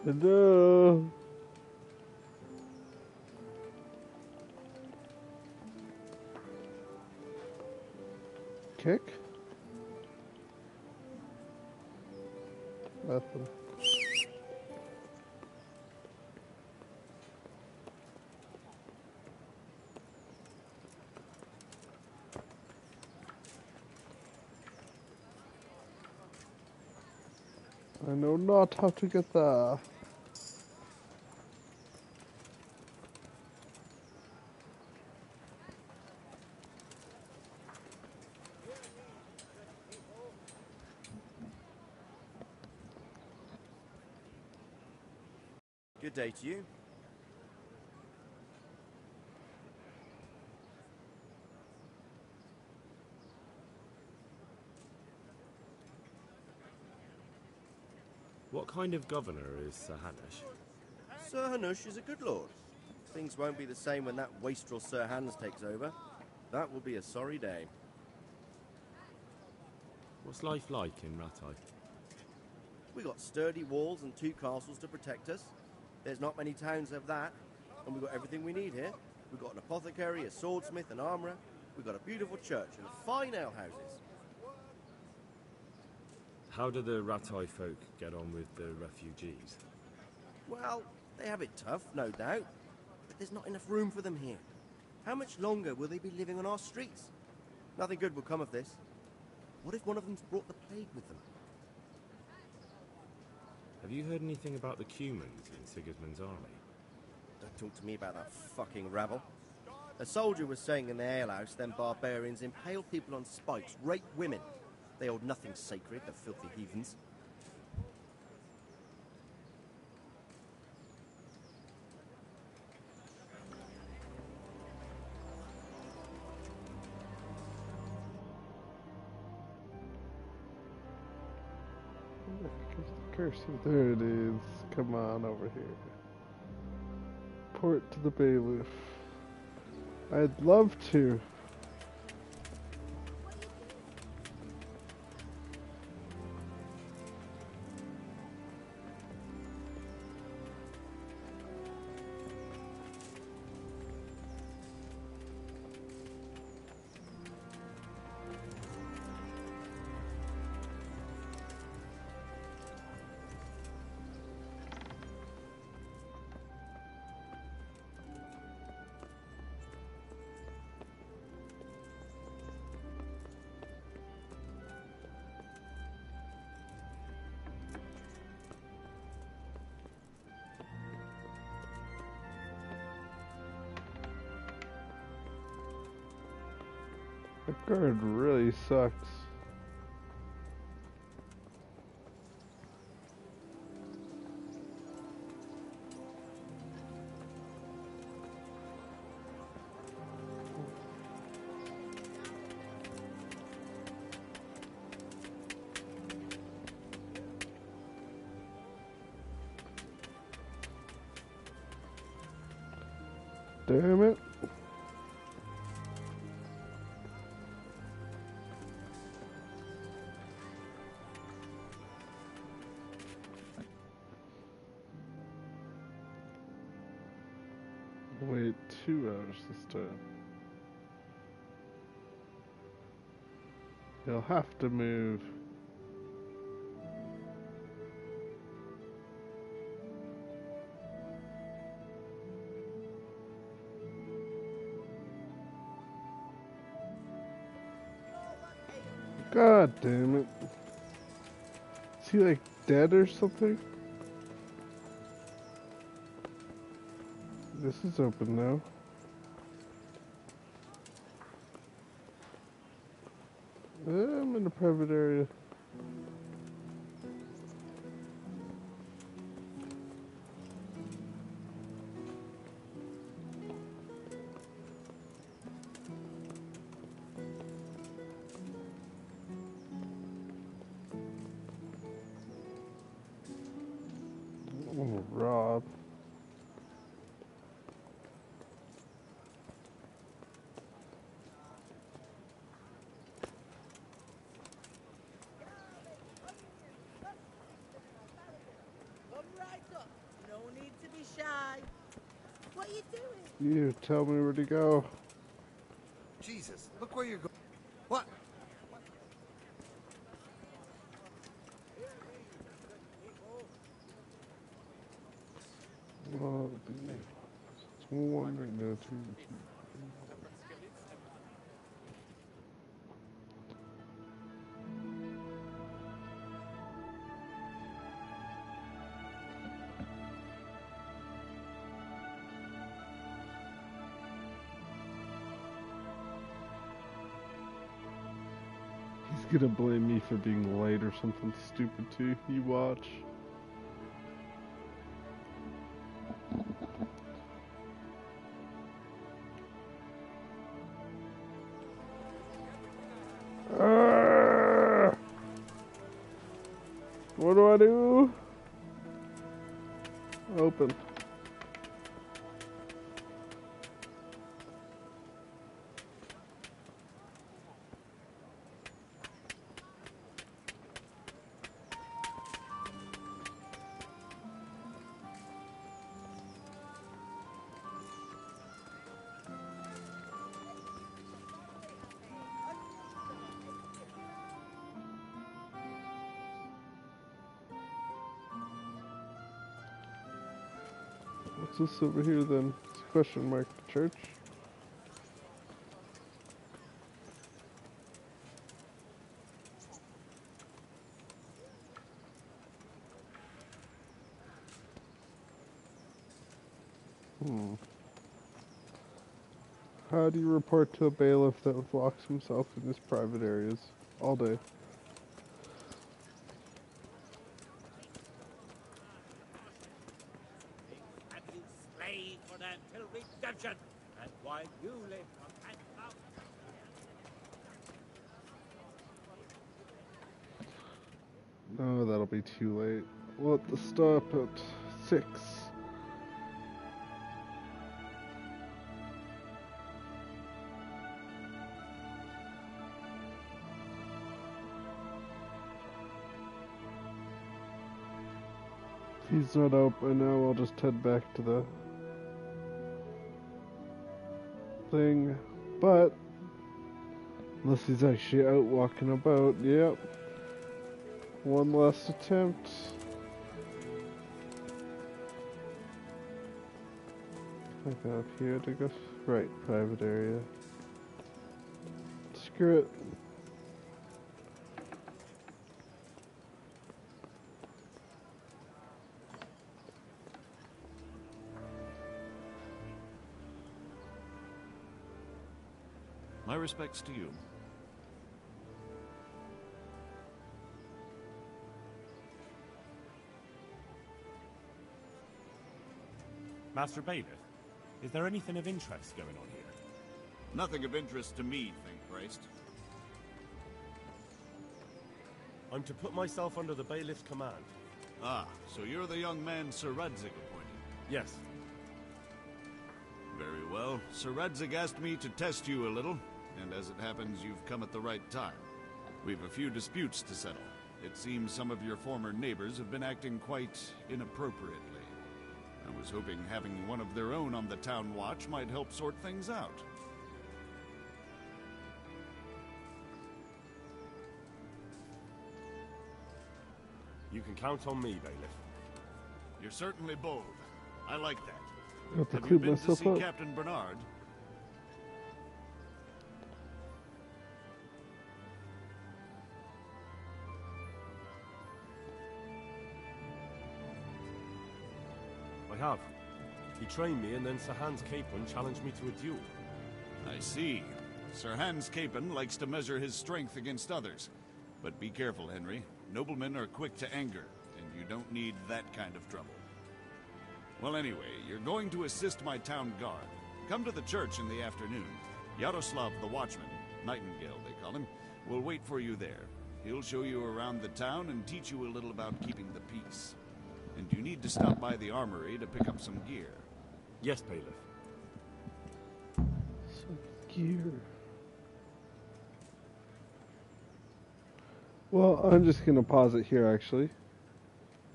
Hello? Kick? Nothing. I know not how to get there. Good day to you. What kind of governor is Sir Hanush? Sir Hanush is a good lord. Things won't be the same when that wastrel Sir Hans takes over. That will be a sorry day. What's life like in Rattay? We got sturdy walls and 2 castles to protect us. There's not many towns have that, and we've got everything we need here. We've got an apothecary, a swordsmith, an armourer. We've got a beautiful church and fine alehouses. How do the Rattay folk get on with the refugees? Well, they have it tough, no doubt, but there's not enough room for them here. How much longer will they be living on our streets? Nothing good will come of this. What if one of them's brought the plague with them? Have you heard anything about the Cumans in Sigismund's army? Don't talk to me about that fucking rabble. A soldier was saying in the alehouse them barbarians impale people on spikes, rape women. They hold nothing sacred, the filthy heathens. Cursor, there it is. Come on over here. Port to the bailiff. I'd love to. The guard really sucks. Damn it. Wait 2 hours this time. You'll have to move. God damn it. Is he like dead or something? This is open now. I'm in a private area. Oh, Rob. Come right up. No need to be shy. What are you doing? You tell me where to go. Jesus, look where you're going. What? Well, it's one right now, too. gonna blame me for being late or something stupid too. You watch. What do I do? Open. What's this over here then? It's a question mark. Church? How do you report to a bailiff that locks himself in his private areas all day? And you slave for them till redemption. And while you live on that mountain. Oh, that'll be too late. We'll have to stop at 6. If he's not out by now, I'll just head back to the thing. But unless he's actually out walking about, yep. One last attempt. Like up here to go right, private area. Screw it. My respects to you. Master Bailiff, is there anything of interest going on here? Nothing of interest to me, thank Christ. I'm to put myself under the bailiff's command. Ah, so you're the young man Sir Radzig appointed? Yes. Very well. Sir Radzig asked me to test you a little, and as it happens, you've come at the right time. We've a few disputes to settle. It seems some of your former neighbors have been acting quite inappropriately. I was hoping having one of their own on the town watch might help sort things out. You can count on me, Bailiff. You're certainly bold. I like that. I have to Have you clean been to myself see up. Captain Bernard? I have. He trained me, and then Sir Hans Capon challenged me to a duel. I see. Sir Hans Capon likes to measure his strength against others. But be careful, Henry. Noblemen are quick to anger, and you don't need that kind of trouble. Well, anyway, you're going to assist my town guard. Come to the church in the afternoon. Yaroslav the Watchman, Nightingale they call him, will wait for you there. He'll show you around the town and teach you a little about keeping the peace. And you need to stop by the armory to pick up some gear. Yes, Bailiff. Some gear. Well, I'm just gonna pause it here actually.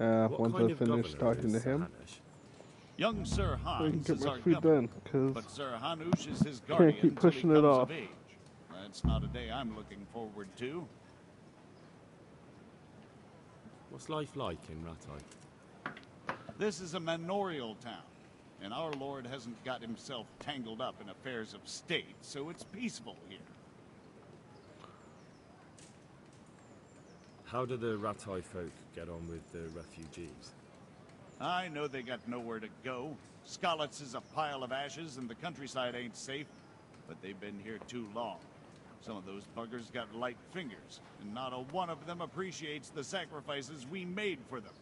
Once I finish talking to him. Young Sir I can Hans get is my our food governor, done, 'cause but Sir Hanush is his can't guardian keep until pushing he it comes off. of age. That's not a day I'm looking forward to. What's life like in Rattay? This is a manorial town, and our lord hasn't got himself tangled up in affairs of state, so it's peaceful here. How do the Rattay folk get on with the refugees? I know they got nowhere to go. Skalitz is a pile of ashes, and the countryside ain't safe, but they've been here too long. Some of those buggers got light fingers, and not a one of them appreciates the sacrifices we made for them.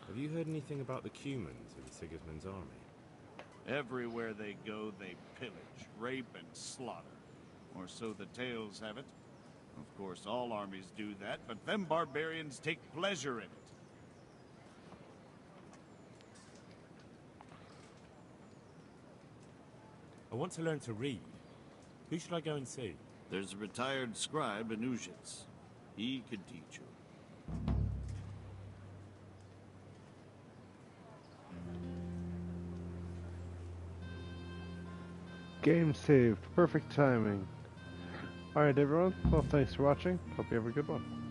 Have you heard anything about the Cumans in Sigismund's army? Everywhere they go, they pillage, rape, and slaughter. Or so the tales have it. Of course, all armies do that, but them barbarians take pleasure in it. I want to learn to read. Who should I go and see? There's a retired scribe in Uzhitz. He could teach you. Game saved. Perfect timing. Alright everyone, well thanks for watching. Hope you have a good one.